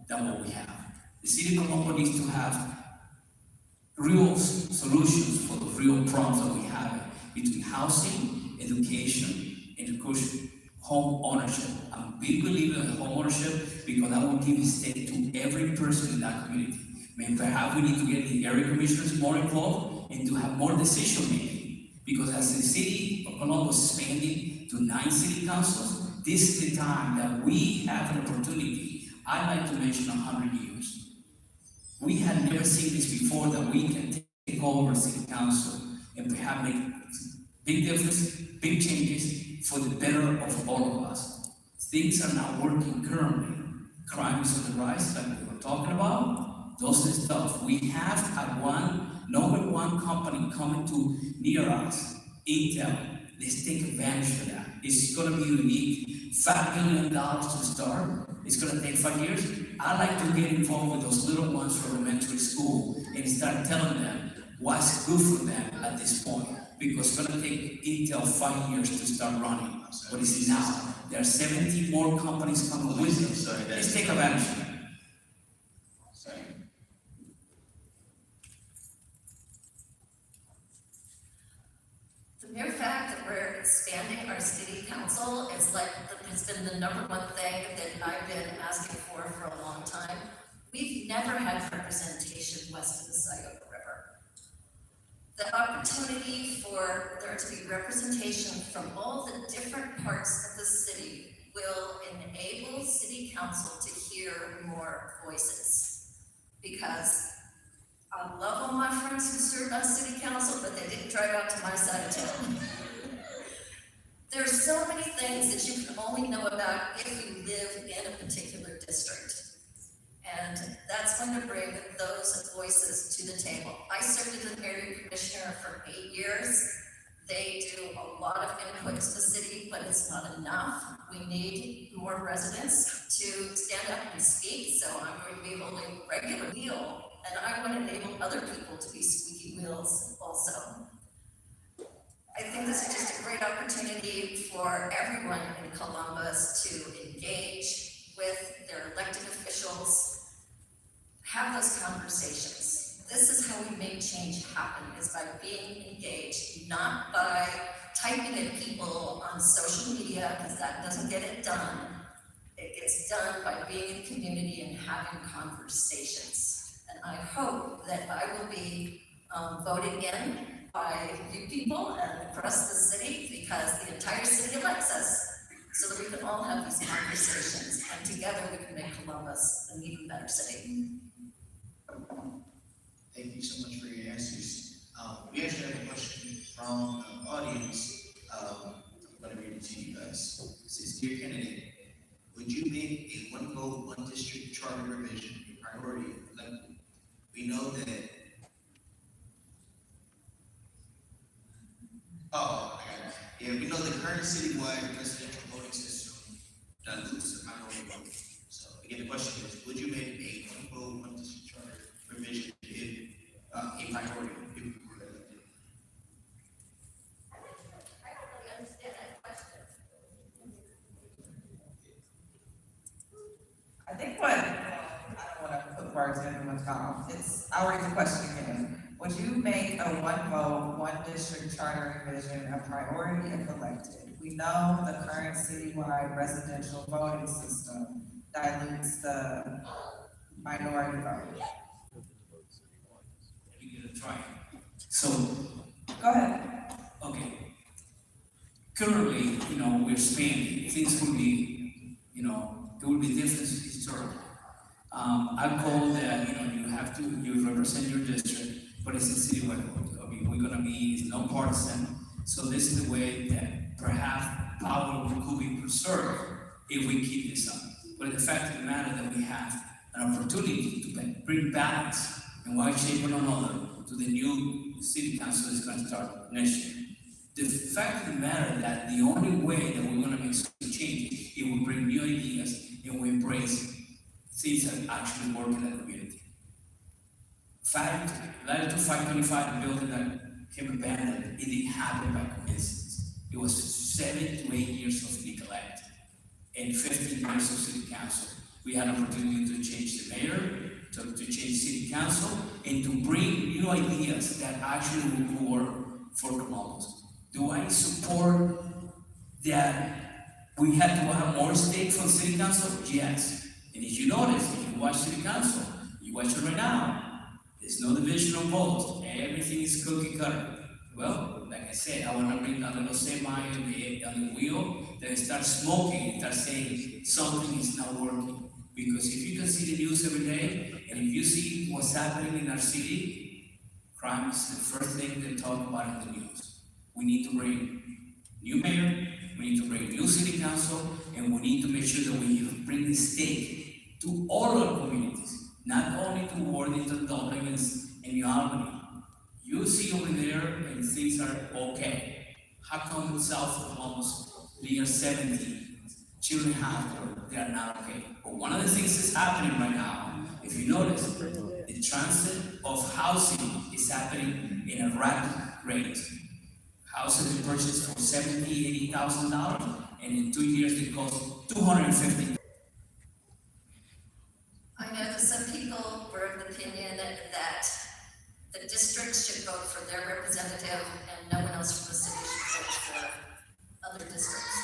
than what we have. The City of Columbus needs to have real solutions for the real problems that we have between housing, education, and of course, home ownership. I'm a big believer in home ownership because that will give a stake to every person in that community. I mean, perhaps we need to get the area commissioners more involved and to have more decision making. Because as the City of Columbus is expanding to 9 city councils, this is the time that we have an opportunity. I like to mention 100 years. We had never seen this before, that we can take over city council and perhaps make big difference, big changes for the better of all of us. Things are not working currently. Crime is on the rise, like we were talking about. Those are the stuff. We have had number one company coming to near us, Intel. Let's take advantage of that. It's gonna be unique. $5 billion to start. It's gonna take 5 years. I like to get involved with those little ones from elementary school and start telling them what's good for them at this point. Because it's gonna take Intel 5 years to start running. What is it now? There are 70 more companies coming with them. Let's take advantage of that. The mere fact that we're expanding our city council has been the number one thing that I've been asking for a long time. We've never had representation west of the Scioto River. The opportunity for there to be representation from all the different parts of the city will enable city council to hear more voices. because I love all my friends who served on city council, but they didn't drive out to my side of town. There's so many things that you can only know about if you live in a particular district. And that's going to bring those voices to the table. I served as an area commissioner for 8 years. They do a lot of input to the city, but it's not enough. We need more residents to stand up and speak, so I'm going to be holding regular wheel, and I want to enable other people to be squeaky wheels also. I think this is just a great opportunity for everyone in Columbus to engage with their elected officials, have those conversations. This is how we make change happen, is by being engaged, not by typing at people on social media, because that doesn't get it done. It gets done by being in community and having conversations. And I hope that I will be voted in by you people and across the city, because the entire city elects us, so that we can all have these conversations, and together we can make Columbus an even better city. Thank you so much for your answers. We actually have a question from the audience. I'm going to read it to you guys. It says, "Dear candidate, would you make a one vote, one district charter revision a priority if elected? We know that." Oh, okay. Yeah, we know the current citywide presidential voting system dilutes the minority vote. So again, the question is, would you make a one vote, one district charter revision if a priority if you were elected? I don't really understand that question. I think I don't want to put words in anyone's mouth. I'll read the question again. Would you make a one vote, one district charter revision a priority if elected? We know the current citywide residential voting system dilutes the minority vote. Let me get a try. So, Go ahead. okay. Currently, we're expanding. Things will be, there will be different historically. I call that, you represent your district, but it's a citywide vote. I mean, we're gonna be nonpartisan. So this is the way that perhaps power could be preserved if we keep this up. But the fact of the matter that we have an opportunity to bring balance in one shape or another to the new city council is going to start next year. The fact of the matter that the only way that we're going to make some change is we bring new ideas and we embrace things that actually work in the community. Latitude 525, the building that came abandoned, it didn't happen by coincidence. It was 7 to 8 years of neglect and 15 years of city council. We had an opportunity to change the mayor, to change city council, and to bring new ideas that actually will work for Columbus. Do I support that we have to have more stake from city council? Yes. And if you notice, if you watch city council, you watch it right now, there's no division of votes. Everything is cookie cutter. Well, like I said, I want to bring another semi on the wheel, then start smoking, start saying something is not working. Because if you can see the news every day, and if you see what's happening in our city, crime is the first thing they talk about in the news. We need to bring new mayor, we need to bring new city council, and we need to make sure that we bring the stake to all our communities. Not only to Worthington, Dublin, and New Albany. You see over there and things are okay. How come south of Columbus, they are 70 children have, they are not okay? But one of the things that's happening right now, if you notice, the transit of housing is happening in a rapid rate. Houses are purchased for $70,000, $80,000, and in 2 years they cost $250,000. I know that some people were of the opinion that the district should vote for their representative and no one else from the city should vote for other districts.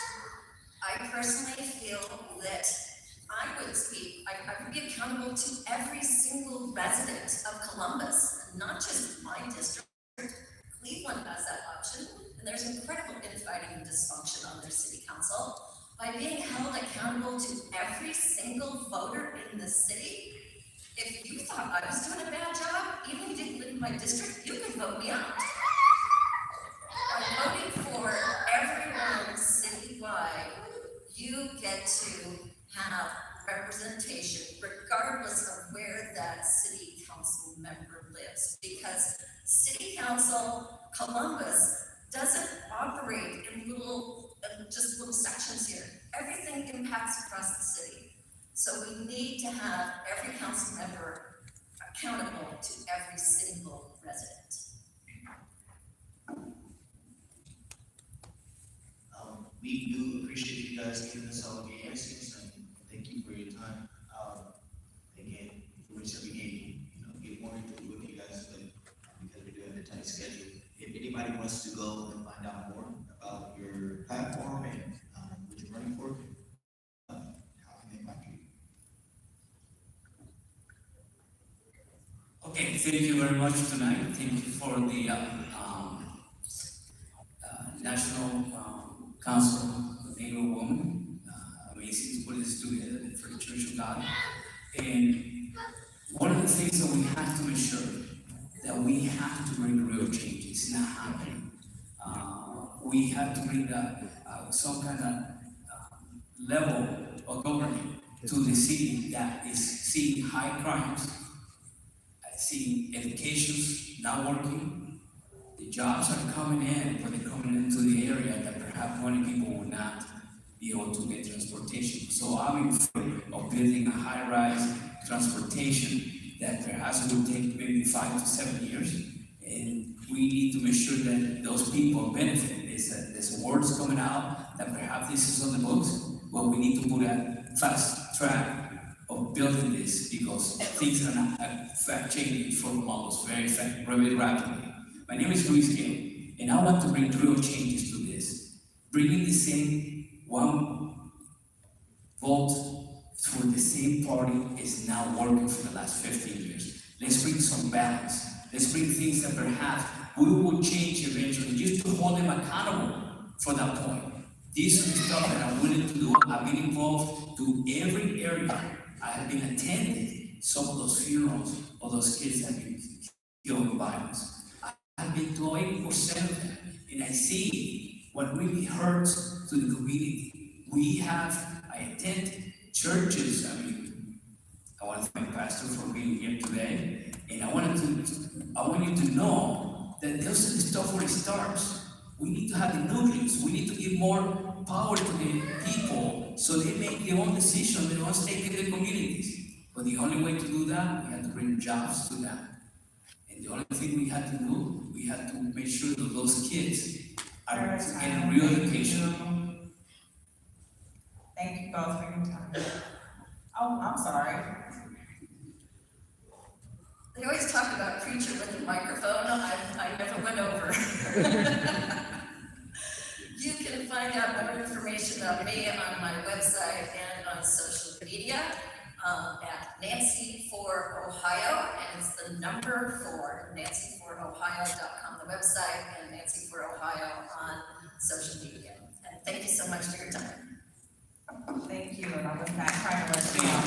I personally feel that I would be accountable to every single resident of Columbus, not just my district. Cleveland has that option, and there's incredible infighting and dysfunction on their city council. By being held accountable to every single voter in the city, If you thought I was doing a bad job, even if you didn't live in my district, you could vote me out. By voting for everyone citywide, you get to have representation regardless of where that city council member lives. Because city council, Columbus, doesn't operate in just little sections here. Everything impacts across the city. So we need to have every council member accountable to every single resident. We do appreciate you guys giving us all the answers, and thank you for your time. Again, information we gave you, get more into what you guys do, because we're doing a tight schedule. If anybody wants to go and find out more about your platform and what you're running for, how can they find you? Okay, thank you very much tonight. Thank you for the National Council of Negro Women. Amazing to put this together for the Church of God. And one of the things that we have to make sure that we have to bring real change. It's not happening. We have to bring some kind of level of government to the city that is seeing high crimes, seeing education's not working. The jobs are coming in, but they're coming into the area that perhaps many people will not be able to get transportation. So I'm in favor of building a high-rise transportation that perhaps will take maybe 5 to 7 years. And we need to make sure that those people benefit. There's words coming out that perhaps this is on the books, but we need to put a fast track of building this because things are not changing from almost very rapidly. My name is Luis Gale, and I want to bring real changes to this. Bringing the same one vote for the same party is not working for the last 15 years. Let's bring some balance. Let's bring things that perhaps we will change eventually, just to hold them accountable for that point. This is the stuff that I'm willing to do. I've been involved to every area. I have been attending some of those funerals of those kids that have been killed in violence. I've been to 80% of them, and I see what really hurts to the community. I attend churches. I want to thank Pastor for being here today, and I want you to know that this is the stuff where it starts. We need to have the nucleus. We need to give more power to the people so they make their own decision, their own stake in the communities. But the only way to do that, we have to bring jobs to that. And the only thing we have to do, we have to make sure that those kids are getting real education. Thank you both for your time. Oh, I'm sorry. They always talk about preacher with a microphone. I never went over. You can find out more information about me on my website and on social media at Nancy for Ohio, and it's the number 4, nancy4ohio.com, the website, and Nancy for Ohio on social media. And thank you so much for your time. Thank you, and I was not trying to rush you off.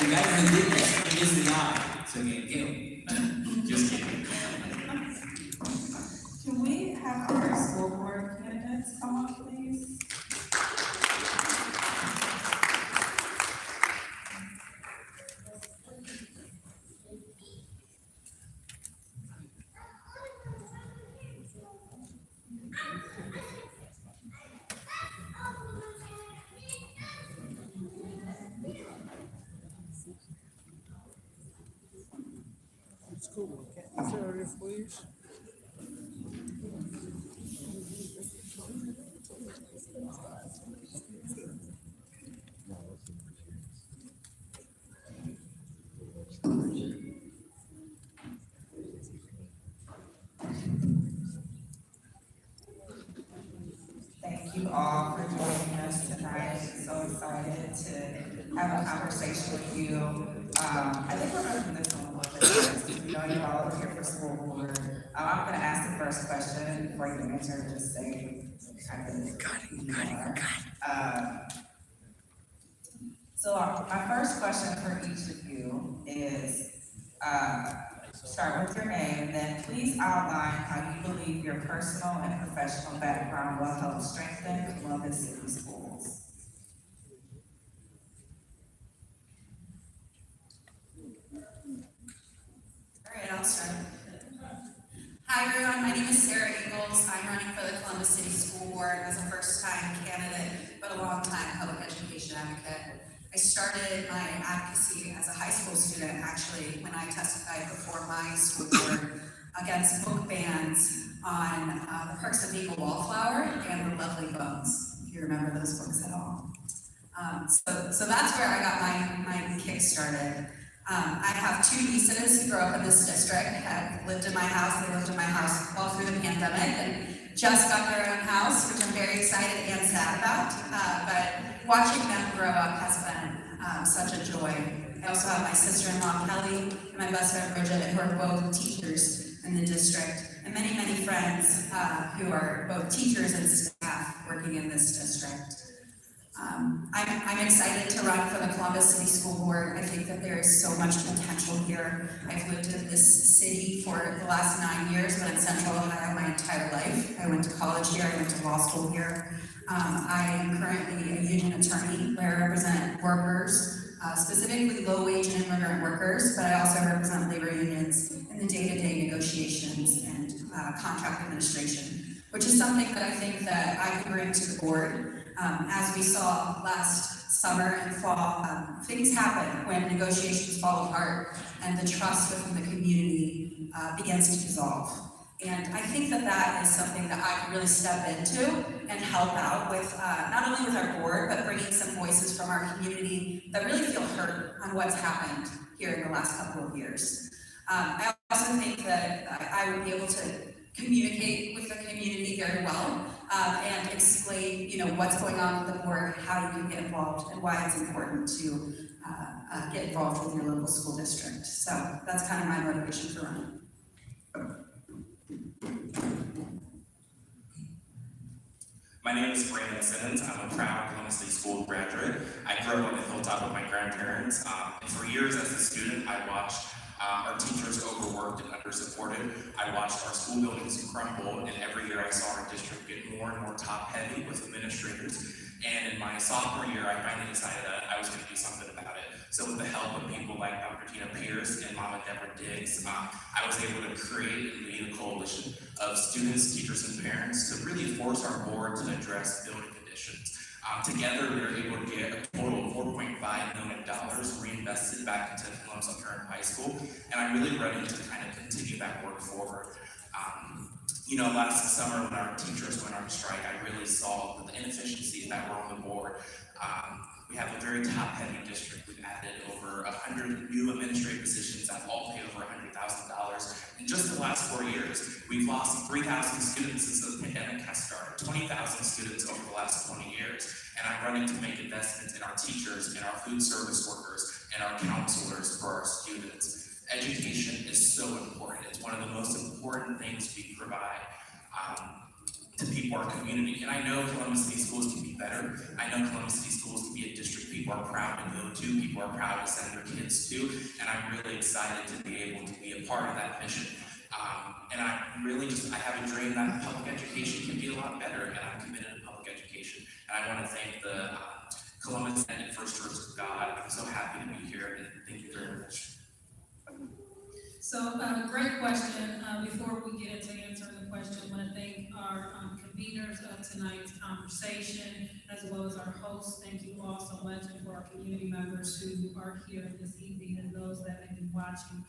The guy who did that is the eye, so get him. Just kidding. Can we have our school board candidates come up, please? Please. Thank you all for joining us tonight. So excited to have a conversation with you. I think we're going to do this on a little bit. We know you all are here for school board. I'm going to ask the first question before you answer. Just say kind of who you are. So So my first question for each of you is, start with your name, and then please outline how you believe your personal and professional background will help strengthen Columbus City Schools. All right, I'll start. Hi, everyone. My name is Sarah Ingalls. I'm running for the Columbus City School Board as a first-time candidate, but a long-time public education advocate. I started my advocacy as a high school student, actually, when I testified before my school board against book bans on The Perks of Being a Wallflower and The Lovely Bones, if you remember those books at all. So that's where I got my kick started. I have two nieces who grew up in this district, have lived in my house. They lived in my house all through the pandemic and just got their own house, which I'm very excited and sad about. But watching them grow up has been such a joy. I also have my sister-in-law Kelly and my best friend Bridget, who are both teachers in the district, and many, many friends who are both teachers and staff working in this district. I'm excited to run for the Columbus City School Board. I think that there is so much potential here. I've lived in this city for the last 9 years, but in Central Ohio my entire life. I went to college here, I went to law school here. I am currently a union attorney where I represent workers, specifically low-wage and immigrant workers, but I also represent labor unions in the day-to-day negotiations and contract administration, which is something that I think that I can bring to the board. As we saw last summer and fall, things happen when negotiations fall apart and the trust within the community begins to dissolve. And I think that that is something that I can really step into and help out with, not only with our board, but bringing some voices from our community that really feel hurt on what's happened here in the last couple of years. I also think that I would be able to communicate with the community very well and explain, what's going on with the board, how you can get involved, and why it's important to get involved with your local school district. So that's kind of my motivation for running. My name is Brandon Simmons. I'm a proud Columbus City School graduate. I grew up on the hilltop with my grandparents, and for years as a student, I watched our teachers overworked and under-supported. I watched our school buildings crumble, and every year I saw our district get more and more top-heavy with administrators. And in my sophomore year, I finally decided that I was going to do something about it. So with the help of people like Dr. Tina Pierce and Mama Deborah Diggs, I was able to create and lead a coalition of students, teachers, and parents to really force our board to address building conditions. Together, we were able to get a total of $4.5 million reinvested back into Columbus Current High School, and I'm really ready to kind of continue that work forward. Last summer when our teachers went on strike, I really saw the inefficiencies that were on the board. We have a very top-heavy district. We've added over 100 new administrative positions that all pay over $100,000 in just the last 4 years. We've lost 3,000 students since the pandemic has started, 20,000 students over the last 20 years. And I'm running to make investments in our teachers, in our food service workers, and our counselors for our students. Education is so important. It's one of the most important things we provide to people, our community. And I know Columbus City Schools can be better. I know Columbus City Schools can be a district people are proud to go to, people are proud to send their kids to, and I'm really excited to be able to be a part of that mission. And I have a dream that public education can be a lot better, and I'm committed to public education. And I want to thank the Columbus and First Church of God. I'm so happy to be here, and thank you very much. So, great question. Before we get into answering the question, I want to thank our conveners of tonight's conversation, as well as our hosts. Thank you all so much, and for our community members who are here this evening and those that may be watching.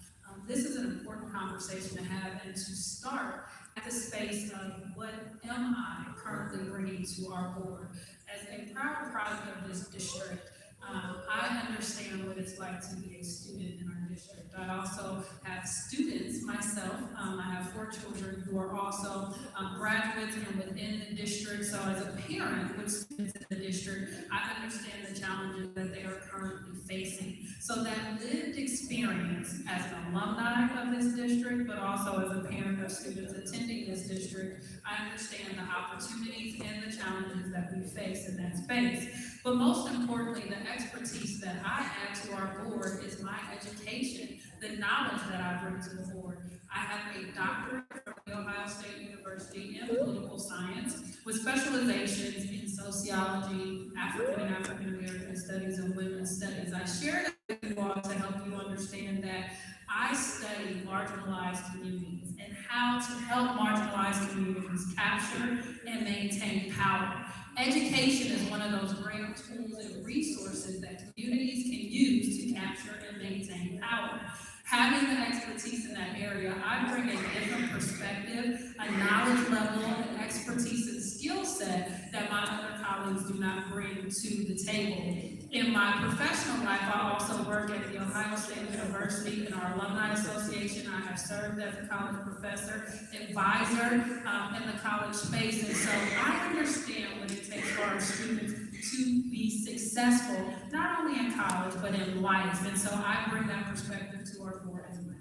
This is an important conversation to have and to start at the space of what am I currently bringing to our board. As a proud product of this district, I understand what it's like to be a student in our district. I also have students myself. I have 4 4 children who are also graduates and within the district. So as a parent with students in the district, I understand the challenges that they are currently facing. So that lived experience as an alumni of this district, but also as a parent of students attending this district, I understand the opportunities and the challenges that we face in that space. But most importantly, the expertise that I add to our board is my education, the knowledge that I bring to the board. I have a doctorate from the Ohio State University in political science with specializations in sociology, African and African American studies, and women's studies. I share that with you all to help you understand that I study marginalized communities and how to help marginalized communities capture and maintain power. Education is one of those great tools and resources that communities can use to capture and maintain power. Having the expertise in that area, I bring a different perspective, a knowledge level, an expertise and skill set that my other colleagues do not bring to the table. In my professional life, I also work at the Ohio State University in our Alumni Association. I have served as a college professor, advisor in the college space, and so I understand what it takes for our students to be successful, not only in college, but in life, and so I bring that perspective to our board as well.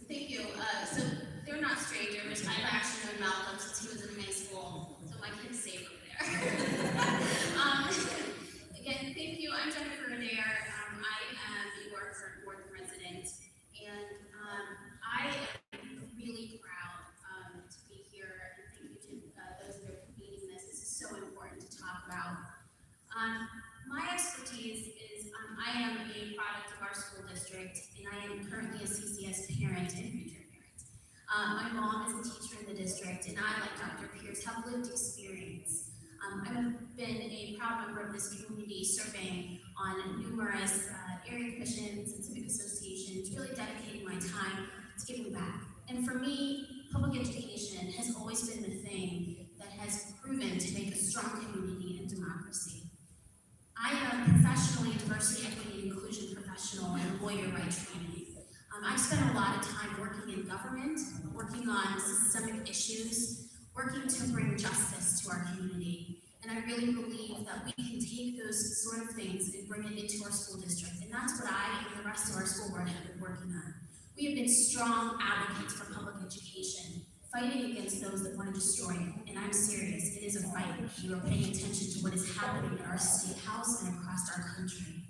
Thank you. So they're not strangers. I've actually known Malcolm since he was in high school, so my kid's safe over there. Again, thank you. I'm Jennifer Adair. I am the current board president, and I am really proud to be here. And thank you to those that are leading this. This is so important to talk about. My expertise is I am a product of our school district, and I am currently a CCS parent and future parent. My mom is a teacher in the district, and I, like Dr. Pierce, have lived experience. I've been a proud member of this community, serving on numerous area commissions and civic associations, really dedicating my time to giving back. And for me, public education has always been the thing that has proven to make a strong community and democracy. I am professionally a diversity, equity, and inclusion professional and a lawyer by training. I've spent a lot of time working in government, working on systemic issues, working to bring justice to our community. And I really believe that we can take those sort of things and bring it into our school district. And that's what I and the rest of our school board have been working on. We have been strong advocates for public education, fighting against those that want to destroy it. And I'm serious, it is a fight. We are paying attention to what is happening in our state house and across our country.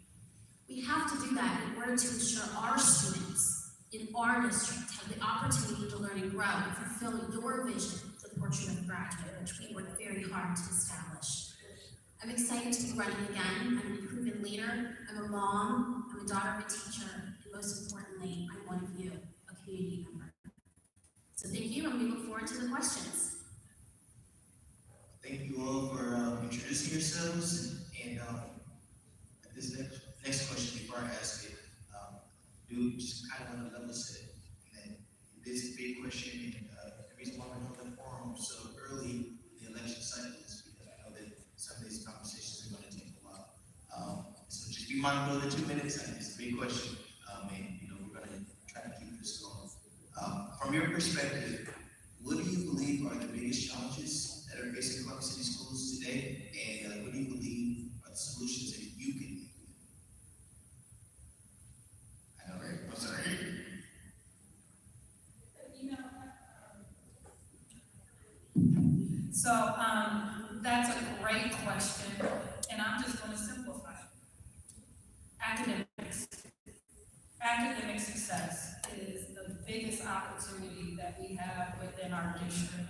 We have to do that in order to ensure our students in our district have the opportunity to learn and grow and fulfill your vision, the portrait of a graduate, which we work very hard to establish. I'm excited to be running again. I'm an proven leader. I'm a mom. I'm a daughter of a teacher. And most importantly, I'm one of you, a community member. So thank you, and we look forward to the questions. Thank you all for introducing yourselves, and this next question before I ask it, do just kind of want to level set. And this is a big question, and the reason why we're holding the forum so early in the election cycle is because I know that some of these conversations are going to take a while. So just be mindful of the 2 minutes. I think it's a big question, and we're going to try to keep this going. From your perspective, what do you believe are the biggest challenges that are facing Columbus City schools today, and what do you believe are the solutions that you can make? I know, right? I'm sorry. So that's a great question, and I'm just going to simplify it. Academics. Academic success is the biggest opportunity that we have within our district.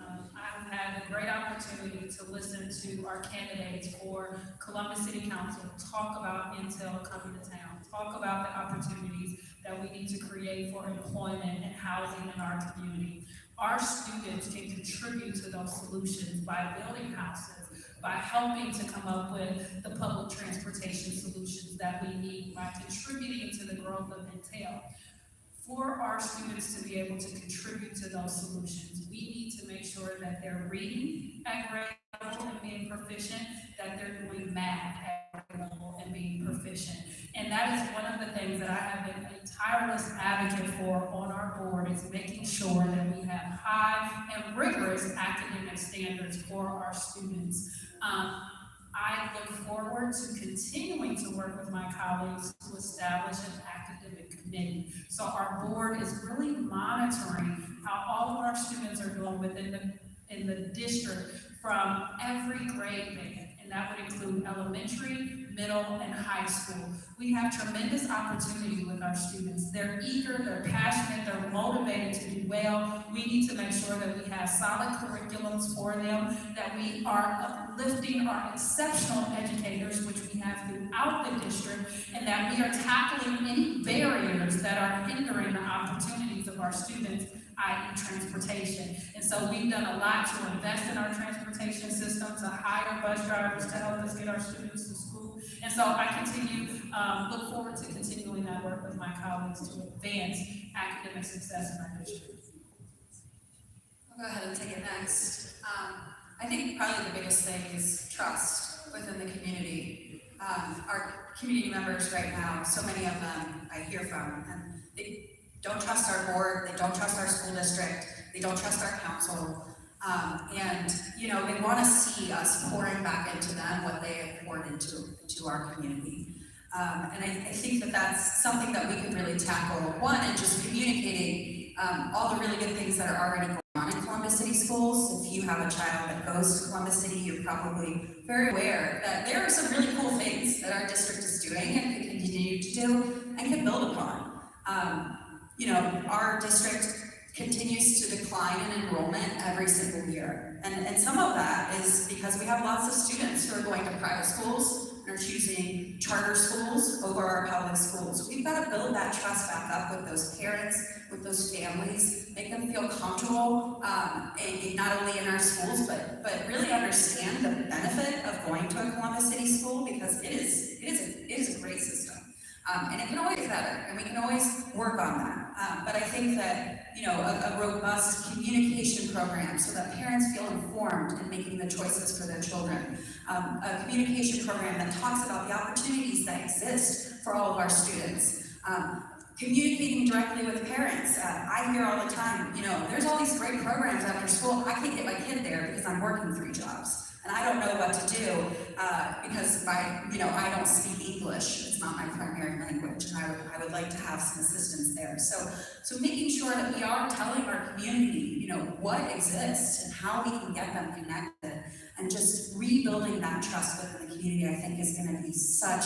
I've had a great opportunity to listen to our candidates for Columbus City Council talk about Intel coming to town, talk about the opportunities that we need to create for employment and housing in our community. Our students can contribute to those solutions by building houses, by helping to come up with the public transportation solutions that we need, by contributing to the growth of Intel. For our students to be able to contribute to those solutions, we need to make sure that they're reading at grade level and being proficient, that they're doing math at grade level and being proficient. And that is one of the things that I have been a tireless advocate for on our board, is making sure that we have high and rigorous academic standards for our students. I look forward to continuing to work with my colleagues to establish an academic committee. So our board is really monitoring how all of our students are doing within the district from every grade band, and that would include elementary, middle, and high school. We have tremendous opportunity with our students. They're eager, they're passionate, they're motivated to do well. We need to make sure that we have solid curriculums for them, that we are uplifting our exceptional educators, which we have throughout the district, and that we are tackling any barriers that are hindering the opportunities of our students, i.e. transportation. And so we've done a lot to invest in our transportation system, to hire bus drivers to help us get our students to school. And so I look forward to continuing that work with my colleagues to advance academic success in our district. I'll go ahead and take it next. I think probably the biggest thing is trust within the community. Our community members right now, so many of them I hear from, and they don't trust our board, they don't trust our school district, they don't trust our council, and they want to see us pouring back into them what they have poured into our community. And I think that that's something that we can really tackle. One, and just communicating all the really good things that are already going on in Columbus City schools. If you have a child that goes to Columbus City, you're probably very aware that there are some really cool things that our district is doing and can continue to do and can build upon. Our district continues to decline in enrollment every single year. And some of that is because we have lots of students who are going to private schools and are choosing charter schools over our public schools. We've got to build that trust back up with those parents, with those families, make them feel comfortable, and not only in our schools, but really understand the benefit of going to a Columbus City school, because it is a great system. And it can always be better, and we can always work on that. But I think that, a robust communication program so that parents feel informed in making the choices for their children. A communication program that talks about the opportunities that exist for all of our students. Communicating directly with parents. I hear all the time, there's all these great programs after school. I can't get my kid there because I'm working 3 jobs. And I don't know what to do because I don't speak English. It's not my primary language, and I would like to have some assistance there. So making sure that we are telling our community, what exists and how we can get them connected, and just rebuilding that trust within the community, I think is going to be such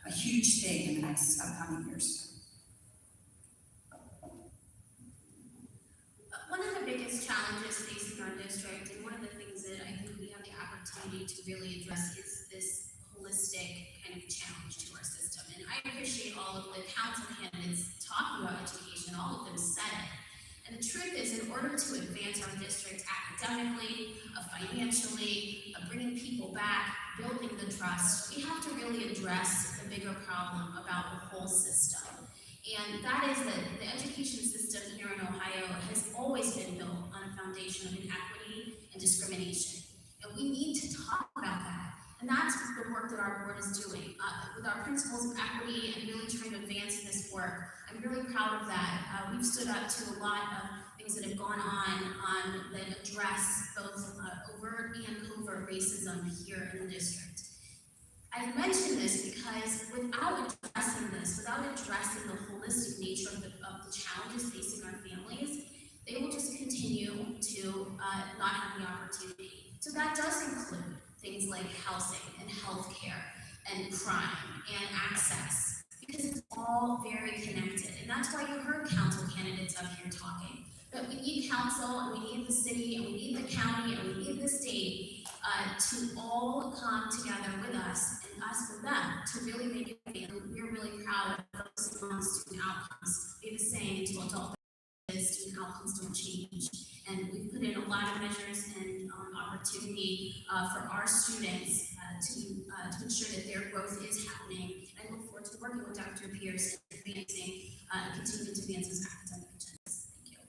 a huge thing in the next upcoming years. One of the biggest challenges facing our district, and one of the things that I think we have the opportunity to really address, is this holistic kind of challenge to our system. And I appreciate all of the council candidates talking about education. All of them said it. And the truth is, in order to advance our district academically, financially, bringing people back, building the trust, we have to really address the bigger problem about the whole system. And that is that the education system here in Ohio has always been built on a foundation of inequity and discrimination. And we need to talk about that. And that's the work that our board is doing. With our principles of equity and really trying to advance this work, I'm really proud of that. We've stood up to a lot of things that have gone on that address both overt and covert racism here in the district. I mention this because without addressing this, without addressing the holistic nature of the challenges facing our families, they will just continue to not have the opportunity. So that does include things like housing and healthcare and crime and access, because it's all very connected. And that's why you heard council candidates up here talking. But we need council, and we need the city, and we need the county, and we need the state to all come together with us and us with them to really make it fair. We're really proud of focusing on student outcomes. We have a saying, until adult student outcomes don't change. And we've put in a lot of measures and opportunity for our students to ensure that their growth is happening. And I look forward to working with Dr. Pierce and advancing, continuing to advance his academic agendas. Thank you.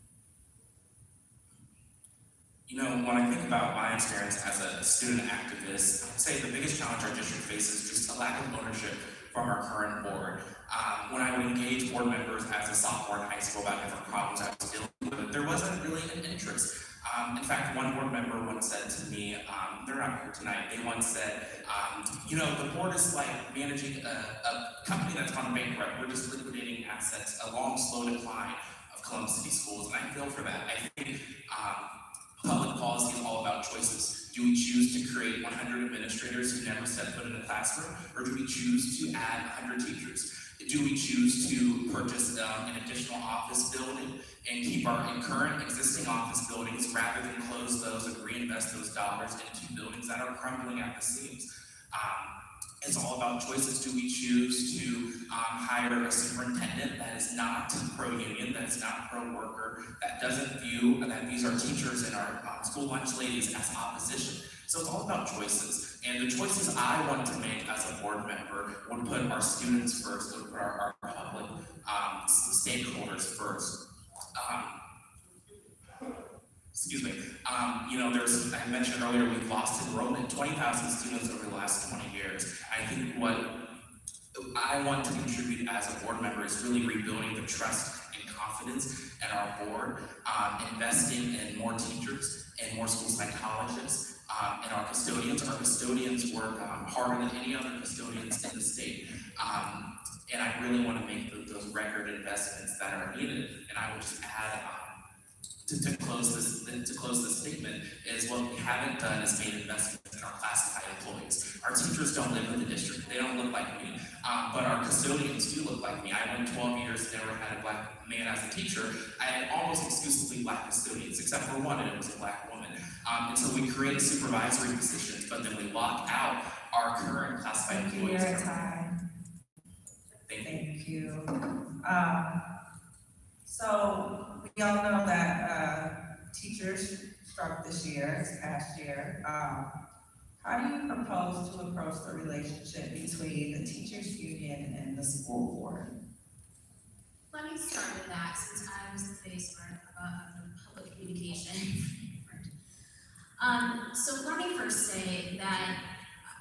You know, when I think about my experience as a student activist, I would say the biggest challenge our district faces is just a lack of ownership from our current board. When I would engage board members as a sophomore in high school about different problems I was dealing with, there wasn't really an interest. In fact, one board member once said to me, they're not here tonight, they once said, you know, the board is like managing a company that's gone bankrupt. We're just liquidating assets, a long, slow decline of Columbus City Schools, and I feel for that. I think public policy is all about choices. Do we choose to create 100 administrators who never set foot in a classroom, or do we choose to add 100 teachers? Do we choose to purchase an additional office building and keep our current existing office buildings rather than close those and reinvest those dollars into buildings that are crumbling at the seams? It's all about choices. Do we choose to hire a superintendent that is not pro-union, that is not pro-worker, that doesn't view that these are teachers and our school lunch ladies as opposition? So it's all about choices. And the choices I want to make as a board member would put our students first, would put our public stakeholders first. Excuse me. You know, I mentioned earlier, we've lost enrollment, 20,000 students over the last 20 years. I think what I want to contribute as a board member is really rebuilding the trust and confidence in our board, investing in more teachers and more school psychologists, and our custodians. Our custodians work harder than any other custodians in the state. And I really want to make those record investments that are needed. And I would just add, to close this statement, is what we haven't done is made investments in our classified employees. Our teachers don't live in the district, they don't look like me, but our custodians do look like me. I went 12 years, never had a black man as a teacher. I had almost exclusively black custodians, except for one, and it was a black woman. And so we create supervisory positions, but then we lock out our current classified employees. Your time. Thank you. So we all know that teachers struck this past year. How do you propose to approach the relationship between the teachers union and the school board? Let me start with that, since I was the face for public communication. So let me first say that,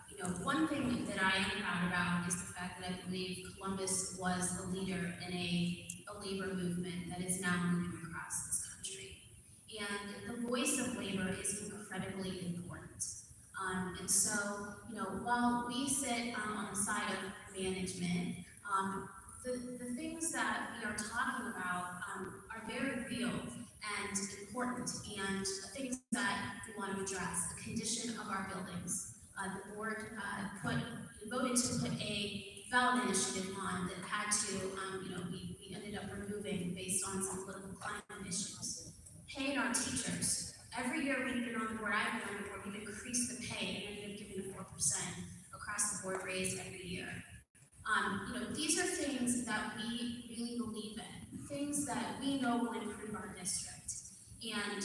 you know, one thing that I am proud about is the fact that I believe Columbus was the leader in a labor movement that is now moving across this country. And the voice of labor is incredibly important. And so, you know, while we sit on the side of management, the things that we are talking about are very real and important, and things that we want to address. The condition of our buildings. The board voted to put a ballot initiative on that had to, you know, we ended up removing based on some political climate issues. Paying our teachers. Every year we've been on the board, I've been on the board, we've increased the pay and ended up giving a 4% across the board raise every year. You know, these are things that we really believe in, things that we know will improve our district. And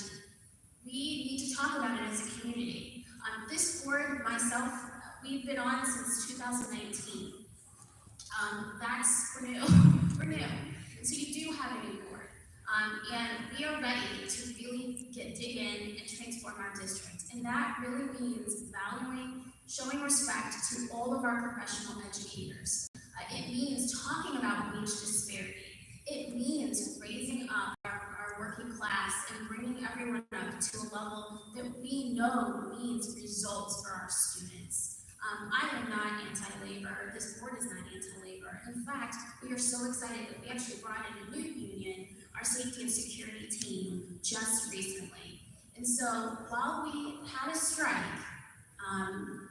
we need to talk about it as a community. This board, myself, we've been on since 2019. We're new. And so you do have a new board. And we are ready to really dig in and transform our district. And that really means valuing, showing respect to all of our professional educators. It means talking about wage disparity. It means raising up our working class and bringing everyone up to a level that we know means results for our students. I am not anti-labor. This board is not anti-labor. In fact, we are so excited that we actually brought in a new union, our safety and security team, just recently. And so while we had a strike,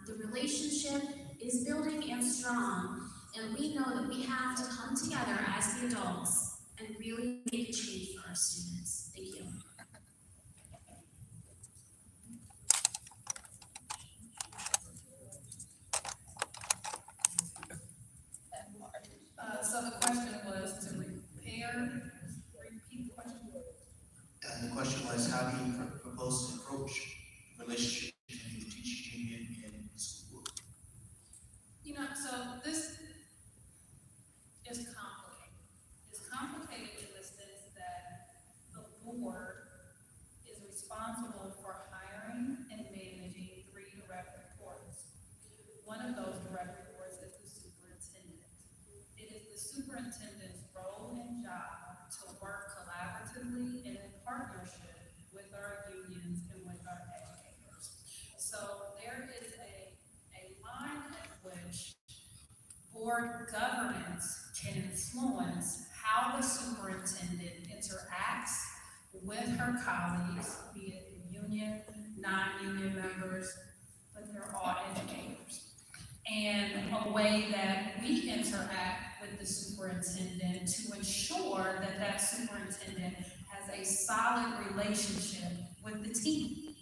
the relationship is building and strong, and we know that we have to come together as the adults and really make a change for our students. Thank you. So the question was to repeat the question? And the question was, how do you propose to approach the relationship between the teachers union and the school board? You know, so this is complicated. It's complicated in the sense that the board is responsible for board governance can influence how the superintendent interacts with her colleagues, be it union, non-union members, but they're all educators. And a way that we interact with the superintendent to ensure that that superintendent has a solid relationship with the team.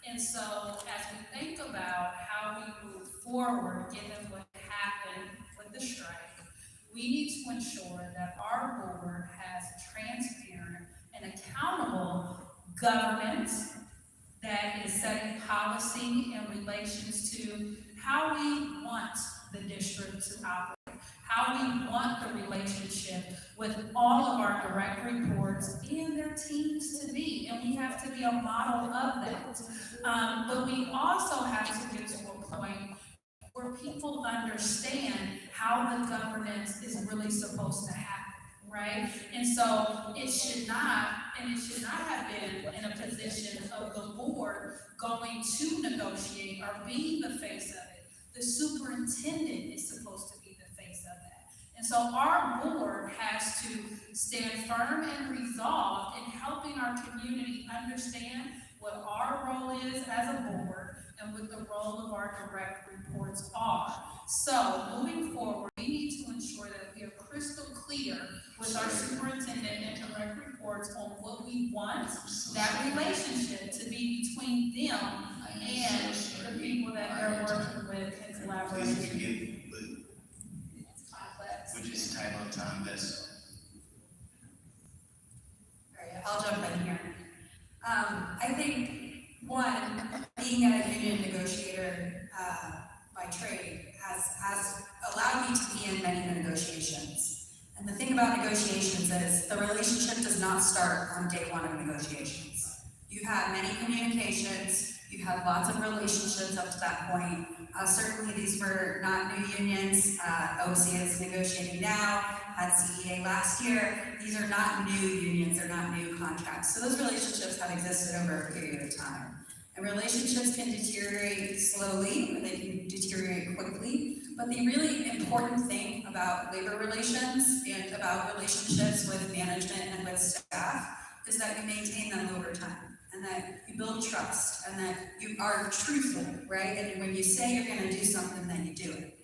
And so as we think about how we move forward, given what happened with the strike, we need to ensure that our board has transparent and accountable governance that is setting policy in relations to how we want the district to operate, how we want the relationship with all of our direct reports and their teams to be, and we have to be a model of that. But we also have to get to a point where people understand how the governance is really supposed to happen, right? And so it should not have been in a position of the board going to negotiate or being the face of it. The superintendent is supposed to be the face of that. And so our board has to stand firm and resolved in helping our community understand what our role is as a board and what the role of our direct reports are. So moving forward, we need to ensure that we are crystal clear with our superintendent and direct reports on what we want that relationship to be between them and the people that they're working with and collaborating with. It's complex. Which is tight on time, that's. All right, I'll jump in here. I think, one, being a union negotiator by trade has allowed me to be in many negotiations. And the thing about negotiations is the relationship does not start on day one of negotiations. You've had many communications, you've had lots of relationships up to that point. Certainly these were not new unions. OCA is negotiating now, had CEA last year. These are not new unions, they're not new contracts. So those relationships have existed over a period of time. And relationships can deteriorate slowly, or they can deteriorate quickly. But the really important thing about labor relations and about relationships with management and with staff is that you maintain them over time, and that you build trust, and that you are truthful, right? And when you say you're gonna do something, then you do it.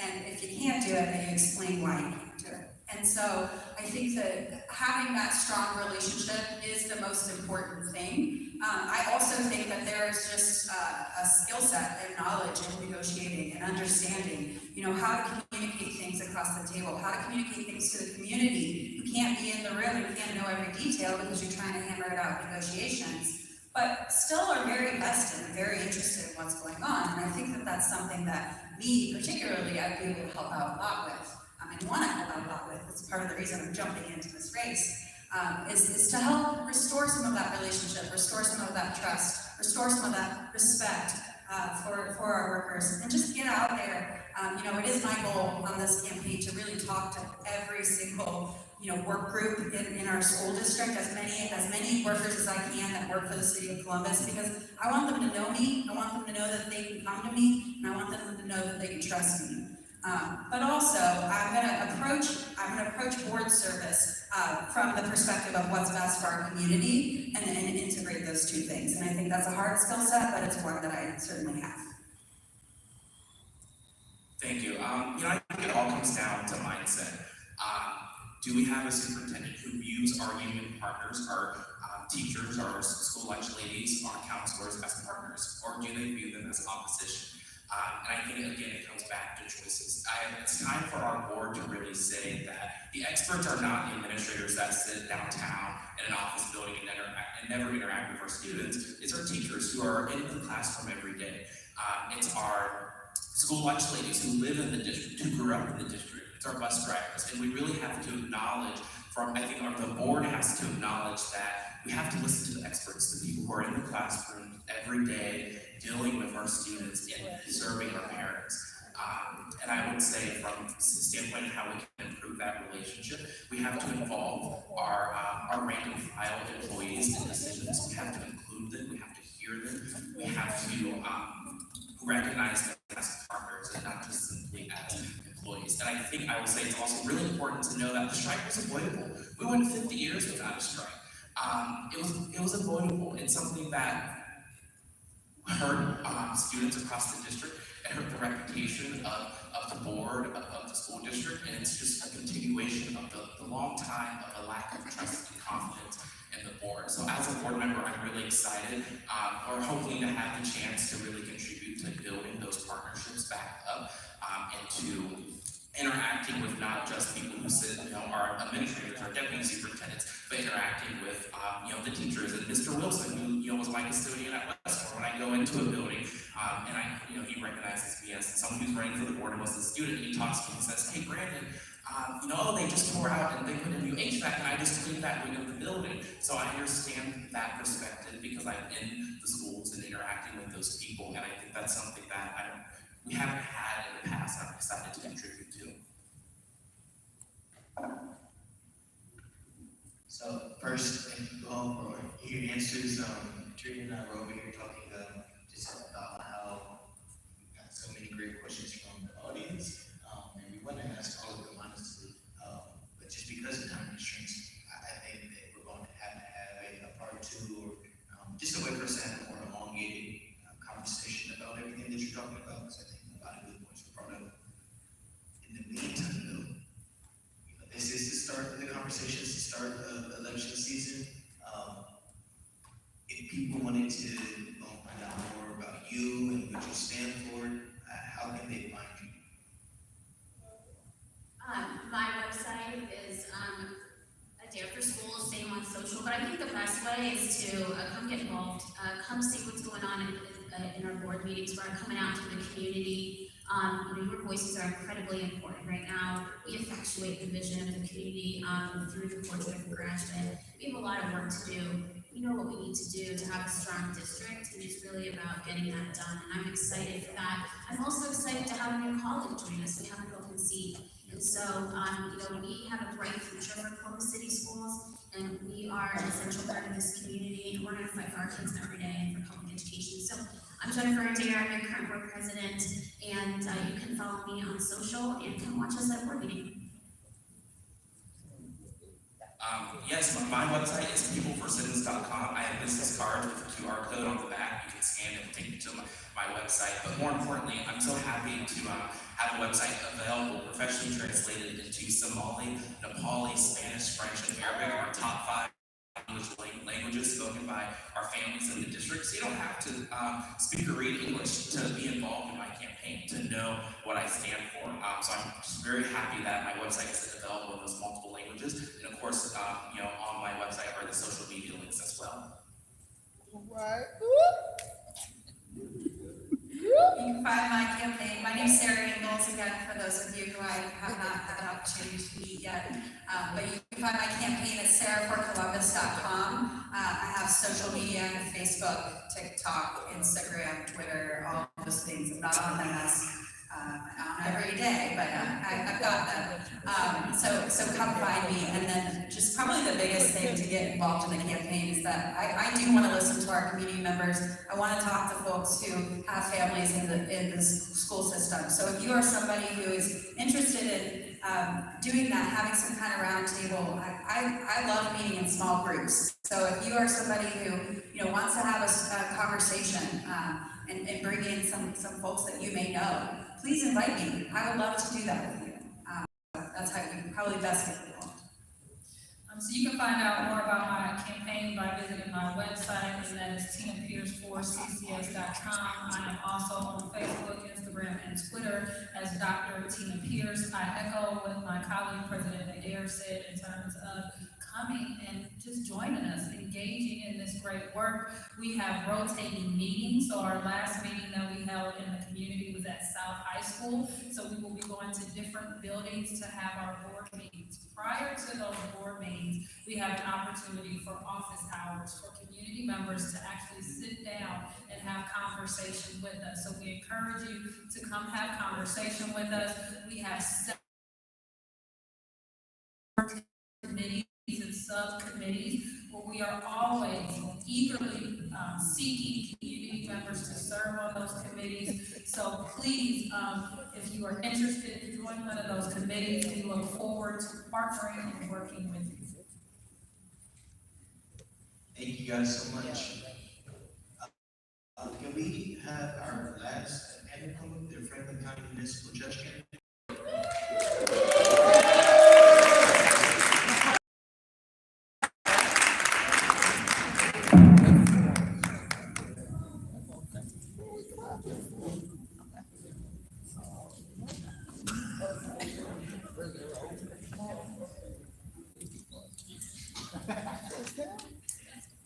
And if you can't do it, then you explain why you can't do it. And so I think that having that strong relationship is the most important thing. I also think that there is just a skill set and knowledge in negotiating and understanding, how to communicate things across the table, how to communicate things to the community who can't be in the room and can't know every detail because you're trying to hammer it out in negotiations, but still are very vested and very interested in what's going on. And I think that that's something that me particularly, I'd be able to help out a lot with. And want to help out a lot with. It's part of the reason I'm jumping into this race, is to help restore some of that relationship, restore some of that trust, restore some of that respect for our workers, and just get out there. It is my goal on this campaign to really talk to every single work group in our school district, as many workers as I can that work for the city of Columbus, because I want them to know me, I want them to know that they can come to me, and I want them to know that they can trust me. But also, I'm gonna approach board service from the perspective of what's best for our community and integrate those two things. And I think that's a hard skill set, but it's one that I certainly have. Thank you. I think it all comes down to mindset. Do we have a superintendent who views our union partners, our teachers, our school lunch ladies, our counselors as partners, or do they view them as opposition? And I think, again, it comes back to choices. It's time for our board to really say that the experts are not the administrators that sit downtown in an office building and never interact with our students. It's our teachers who are in the classroom every day. It's our school lunch ladies who live in the district, who grew up in the district. It's our bus drivers. And we really have to acknowledge, the board has to acknowledge that we have to listen to the experts, the people who are in the classroom every day, dealing with our students and serving our parents. And I would say from the standpoint of how we can improve that relationship, we have to involve our rank and file employees in decisions. We have to include them, we have to hear them, we have to recognize them as partners and not just simply as employees. employees. And I think I will say it's also really important to know that the strike was avoidable. We went 50 years without a strike. It was avoidable. It's something that hurt students across the district. It hurt the reputation of the board, of the school district, and it's just a continuation of the long time of a lack of trust and confidence in the board. So as a board member, I'm really excited, or hoping to have the chance to really contribute to building those partnerships back up, and to interacting with not just people who sit, our administrators, our deputy superintendents, but interacting with, the teachers, and Mr. Wilson, who, was my custodian at Westmore. When I go into a building, and he recognizes me as someone who's running for the board and was a student, and he talks to me and says, hey, Brandon, they just tore out and they put in new HVAC, and I just cleaned that wing of the building. So I understand that perspective because I'm in the schools and interacting with those people, and I think that's something that we haven't had in the past. I'm excited to contribute to. So first, thank you all for your answers. Trina and I were over here talking just about how we got so many great questions from the audience, and we want to ask all of them honestly, but just because of time constraints, I think that we're going to have a part two, or just a way for us to have a more elongated conversation about everything that you're talking about, because I think a lot of good points were brought up. In the meantime, though, this is the start of the conversation, it's the start of election season. If people wanted to find out more about you and what you stand for, how can they find you? My website is a Dare for Schools, same on social, but I think the best way is to come get involved, come see what's going on in our board meetings. We're coming out to the community. Your voices are incredibly important right now. We effectuate the vision of the community through the portrait of a graduate. We have a lot of work to do. We know what we need to do to have a strong district, and it's really about getting that done. And I'm excited for that. I'm also excited to have a new colleague join us. We have an open seat. And so, we have a bright future for Columbus City Schools, and we are an essential part of this community, and we're going to fight for our kids every day and for public education. So I'm Jennifer Adair, I'm your current board president, and you can follow me on social and come watch us at board meeting. Yes, my website is peopleforcitizens.com. I have business cards with a QR code on the back. You can scan it and take you to my website. But more importantly, I'm so happy to have a website available, professionally translated into Somali, Nepali, Spanish, French, and Arabic, our top 5 languages spoken by our families in the district. So you don't have to speak or read English to be involved in my campaign, to know what I stand for. So I'm just very happy that my website is available in those multiple languages. And of course, on my website are the social media links as well. Right. You can find my campaign. My name is Sarah Ingalls, again, for those of you who I have not had an opportunity to meet yet. But you can find my campaign at sarahforcolumbus.com. I have social media, Facebook, TikTok, Instagram, Twitter, all those things. I'm not on them as on every day, but I've got them. So come find me. And then just probably the biggest thing to get involved in the campaign is that I do want to listen to our community members. I want to talk to folks who have families in the school system. So if you are somebody who is interested in doing that, having some kind of round table, I love meeting in small groups. So if you are somebody who wants to have a conversation and bring in some folks that you may know, please invite me. I would love to do that with you. That's how you probably best get involved. So you can find out more about my campaign by visiting my website, and that is tinapearce4ccs.com. I am also on Facebook, Instagram, and Twitter as Dr. Tina Pierce. I echo what my colleague, President Adair, said in terms of coming and just joining us, engaging in this great work. We have rotating meetings. So our last meeting that we held in the community was at South High School. So we will be going to different buildings to have our board meetings. Prior to those board meetings, we have an opportunity for office hours for community members to actually sit down and have conversation with us. So we encourage you to come have conversation with us. We have committees and subcommittees where we are always eagerly seeking community members to serve on those committees. So please, if if you are interested in joining one of those committees, we look forward to partnering and working with you. Thank you guys so much. Can we have our last candidate come up, the Franklin County Municipal Judge candidate?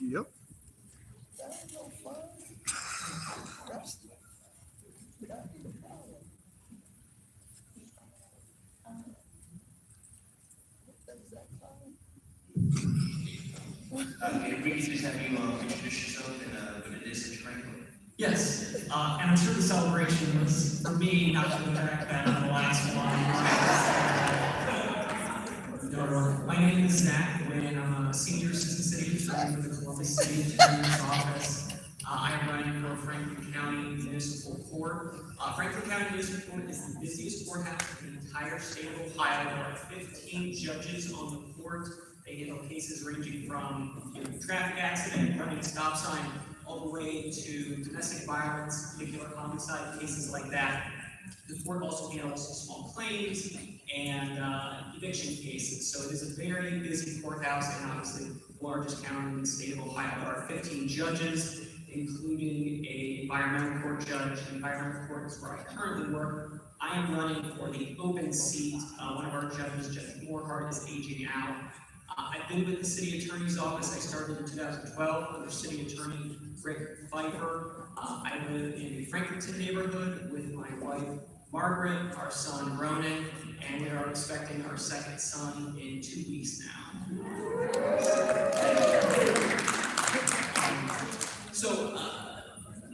Yep. If we could just have you introduce yourself and what it is that you're running for. Yes, and I'm sure the celebration was for me, not for the fact that I'm the last one. My name is Zach Wynn. I'm a senior assistant city attorney for the Columbus City Attorney's Office. I am running for Franklin County Municipal Court. Franklin County Municipal Court is the busiest courthouse in the entire state of Ohio. There are 15 judges on the court. They handle cases ranging from traffic accident, running a stop sign, all the way to domestic violence, vehicular homicide, cases like that. The court also handles small claims and eviction cases. So it is a very busy courthouse and obviously the largest county in the state of Ohio. There are 15 judges, including an environmental court judge. The environmental court is where I currently work. I am running for the open seat. One of our judges, Judge Moorhart, is aging out. I've been with the city attorney's office. I started in 2012 under city attorney Rick Pfeiffer. I live in the Franklinton neighborhood with my wife Margaret, our son Ronan, and we are expecting our second son in 2 weeks now.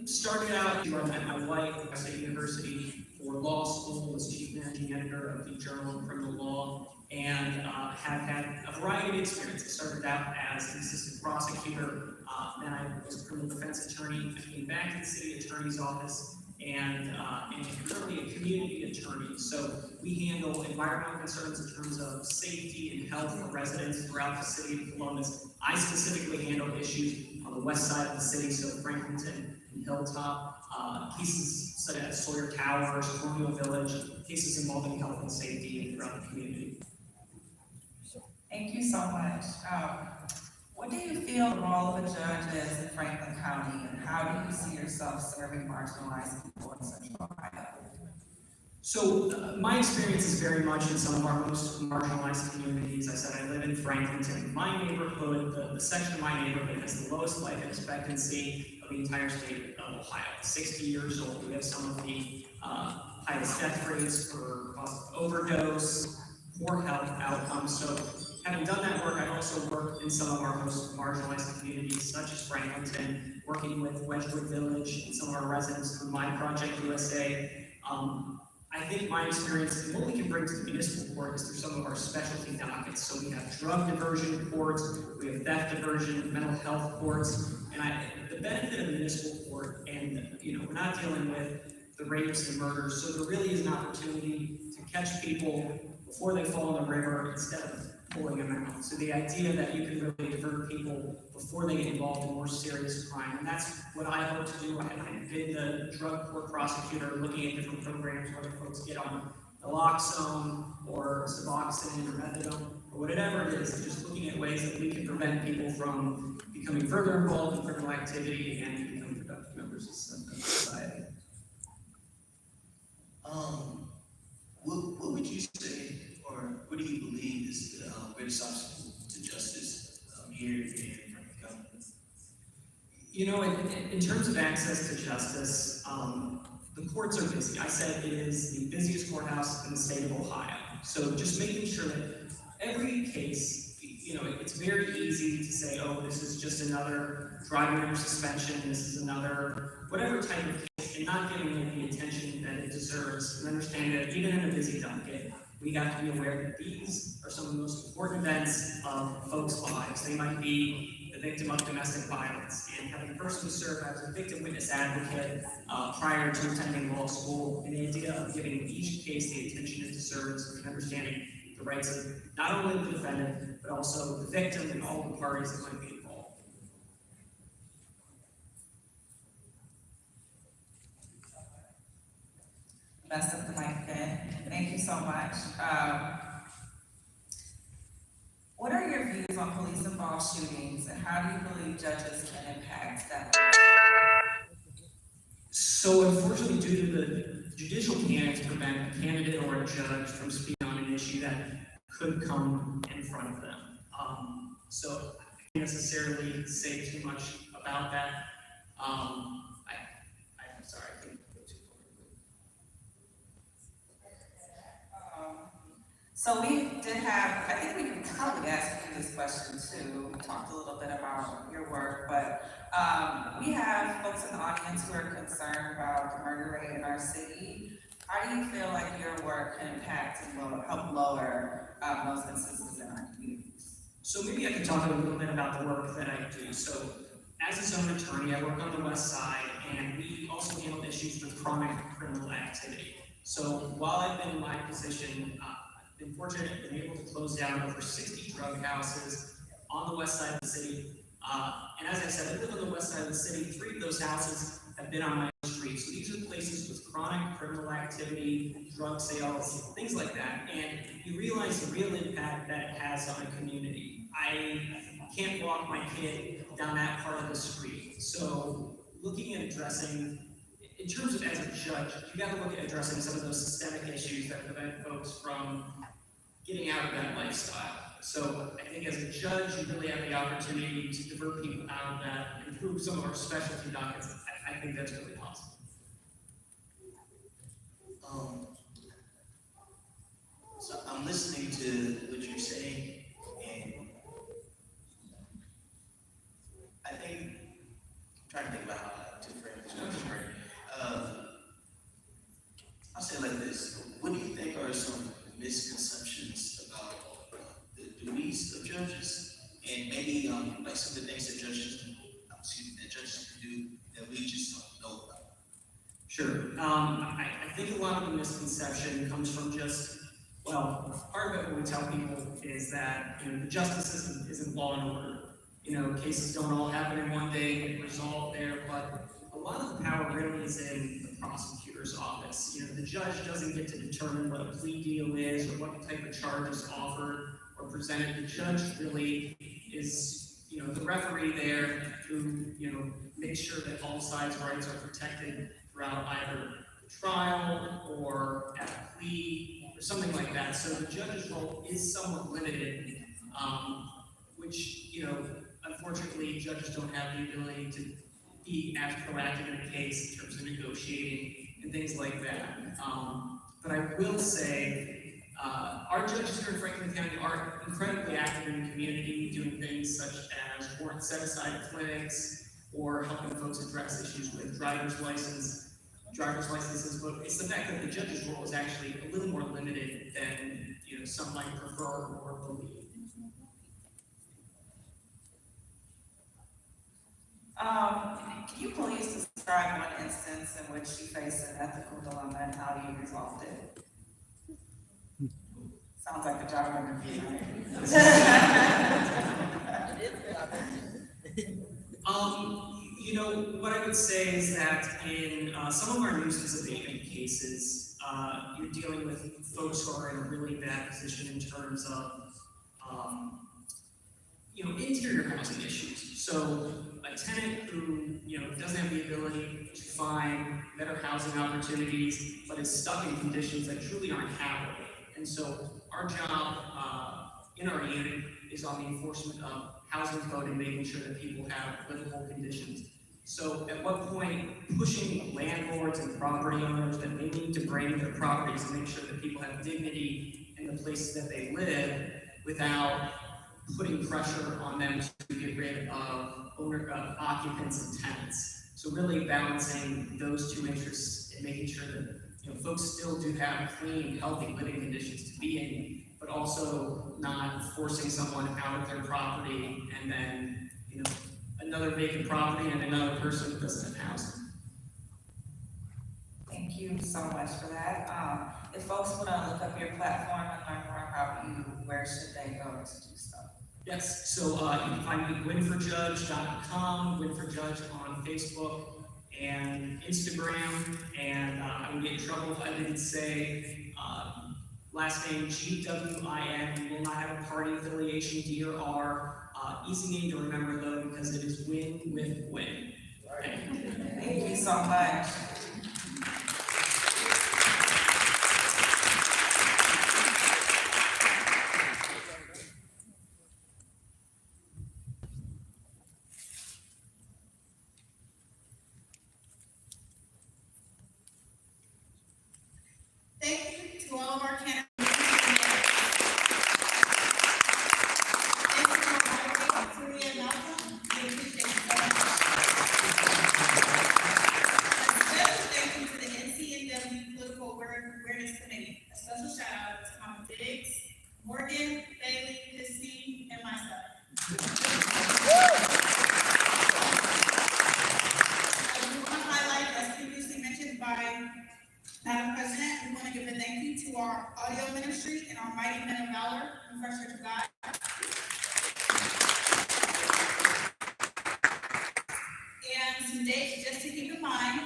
Started out, I met my wife at State University for law school, was chief managing editor of the Journal of Criminal Law, and have had a variety of experiences. Started out as an assistant prosecutor, then I was a criminal defense attorney. I came back to the city attorney's office and currently a community attorney. So we handle environmental concerns in terms of safety and health for residents throughout the city of Columbus. I specifically handle issues on the west side of the city, so Franklinton and Hilltop, cases such as Sawyer Towers, Colonial Village, cases involving health and safety throughout the community. Thank you so much. What do you feel the role of a judge is in Franklin County, and how do you see yourself serving marginalized people in Central Ohio? So my experience is very much in some of our most marginalized communities. I said I live in Franklinton. My neighborhood, the section of my neighborhood has the lowest life expectancy of the entire state of Ohio. 60 years old. We have some of the highest death rates for cause of overdose, poor health outcomes. So having done that work, I also work in some of our most marginalized communities, such as Franklinton, working with Wedgewood Village and some of our residents through My Project USA. I think my experience and what we can bring to the municipal court is through some of our specialty dockets. So we have drug diversion courts, we have theft diversion, mental health courts, and the benefit of the municipal court, and we're not dealing with the rapes and murders, so there really is an opportunity to catch people before they fall in the river instead of pulling them out. So the idea that you can really divert people before they get involved in more serious crime, and that's what I hope to do. I've been the drug court prosecutor looking at different programs where folks get on naloxone or Suboxone or methadone or whatever it is, just looking at ways that we can prevent people from becoming further involved in criminal activity and becoming productive members of society. What would you say, or what do you believe is the greatest obstacle to justice here in Franklin County? In terms of access to justice, the courts are busy. I said it is the busiest courthouse in the state of Ohio. So just making sure that every case, it's very easy to say, oh, this is just another driving under suspension, this is another whatever type of case, and not giving it the attention that it deserves, and understand that even in a busy docket, we have to be aware that these are some of the most important events of folks' lives. They might be the victim of domestic violence, and having personally served as a victim witness advocate prior to attending law school, and the idea of giving each case the attention it deserves and understanding the rights of not only the defendant, but also the victim and all the parties that might be involved. Best of the mic again. Thank you so much. What are your views on police-involved shootings, and how do you believe judges can impact that? So unfortunately, due to the judicial canons prevent a candidate or a judge from speaking on an issue that could come in front of them. So I can't necessarily say too much about that. I'm sorry, I couldn't go too far. So we did have, I think we can probably ask you this question too. We talked a little bit about your work, but we have folks in the audience who are concerned about the murder rate in our city. How do you feel like your work can impact and help lower those instances in our communities? So maybe I can talk a little bit about the work that I do. So as a zone attorney, I work on the west side, and we also handle issues with chronic criminal activity. So while I've been in my position, I've been fortunate and been able to close down over 60 drug houses on the west side of the city. And as I said, I live on the west side of the city. 3 of those houses have been on my street. So these are places with chronic criminal activity, drug sales, things like that. And you realize the real impact that it has on a community. I can't walk my kid down that part of the street. So looking at addressing, in terms of as a judge, you got to look at addressing some of those systemic issues that prevent folks from getting out of that lifestyle. So I think as a judge, you really have the opportunity to divert people out of that, improve some of our specialty dockets. I think that's really possible. So I'm listening to what you're saying, and I think, I'm trying to think about how to frame this question, right? I'll say it like this: what do you think are some misconceptions about the duties of judges, and maybe like some of the things that judges can do that we just don't know about? Sure. I think a lot of the misconception comes from just, well, part of it what we tell people is that, the justice system isn't law and order. Cases don't all happen in one day and resolve there, but a lot of the power really is in the prosecutor's office. The judge doesn't get to determine what a plea deal is or what type of charge is offered or presented. The judge really is, the referee there who, makes sure that all sides' rights are protected throughout either the trial or at a plea or something like that. So the judge's role is somewhat limited, which, unfortunately, judges don't have the ability to be as proactive in a case in terms of negotiating and things like that. But I will say, our judges here in Franklin County are incredibly active in the community, doing things such as warrant set-aside clinics or helping folks address issues with driver's licenses. But it's the fact that the judge's role is actually a little more limited than some might prefer or believe. Can you please describe one instance in which you faced an ethical dilemma and how you resolved it? Sounds like a job interview. What I would say is that in some of our nuisance abatement cases, you're dealing with folks who are in a really bad position in terms of, interior housing issues. So a tenant who, doesn't have the ability to find better housing opportunities, but is stuck in conditions that truly aren't habitable. And so our job in our unit is on the enforcement of housing code and making sure that people have livable conditions. So at what point pushing landlords and property owners that they need to bring their properties and make sure that people have dignity in the places that they live without putting pressure on them to get rid of occupants and tenants. So really balancing those two interests and making sure that folks still do have clean, healthy living conditions to be in, but also not forcing someone out of their property and then another vacant property and another person who doesn't have housing. Thank you so much for that. If folks wanna look up your platform and learn more about you, where should they go to do stuff? Yes, so you can find me at winforjudge.com, winforjudge on Facebook and Instagram, and I would get in trouble if I didn't say last name Gwin. We will not have a party affiliation, D or R. Easy name to remember though, because it is win with win. Thank you so much. Thank you to all of our candidates. Morgan, Bailey, Christine, and myself. I do want to highlight, as previously mentioned by Madam President, we want to give a thank you to our audio ministry and our mighty men of valor in First Church of God. And some dates just to keep in mind,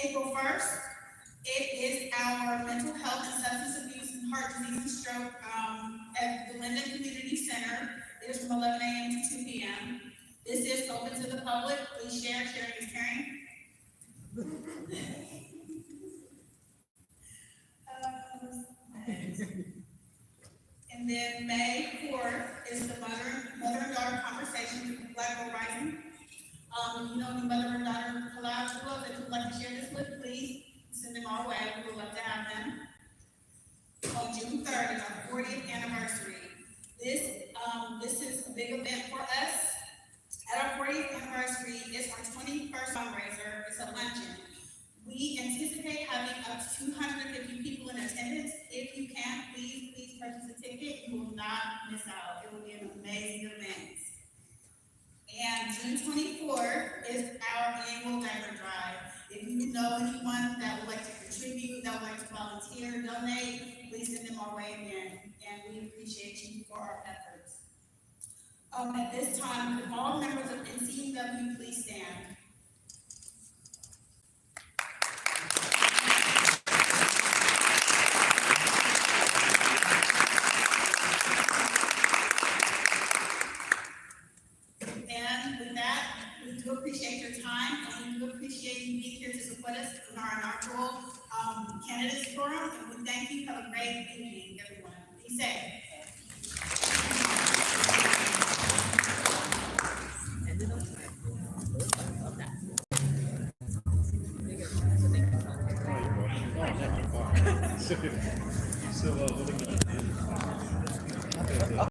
April 1st, it is our mental health and substance abuse and heart disease and stroke at the Linden Community Center. It is from 11 a.m. to 2 p.m. This is open to the public. Please share. Sharing is caring. And then May 4th is the mother and daughter conversation with Black Girl Rising. You know any mother and daughter collabs that you would like to share this with, please send them our way. We would love to have them. On June 3rd is our 40th anniversary. This is a big event for us. At our 40th anniversary, it's our 21st fundraiser. It's a luncheon. We anticipate having up to 250 people in attendance. If you can, please purchase a ticket. You will not miss out. It will be an amazing event. And June 24th is our annual diaper drive. If you know anyone that would like to contribute, that would like to volunteer, donate, please send them our way again. And we appreciate you for our efforts. At this time, could all members of NCEW please stand? And with that, we do appreciate your time, and we do appreciate you being here to support us in our inaugural candidates forum. And we thank you. Have a great evening, everyone. Be safe. Oh,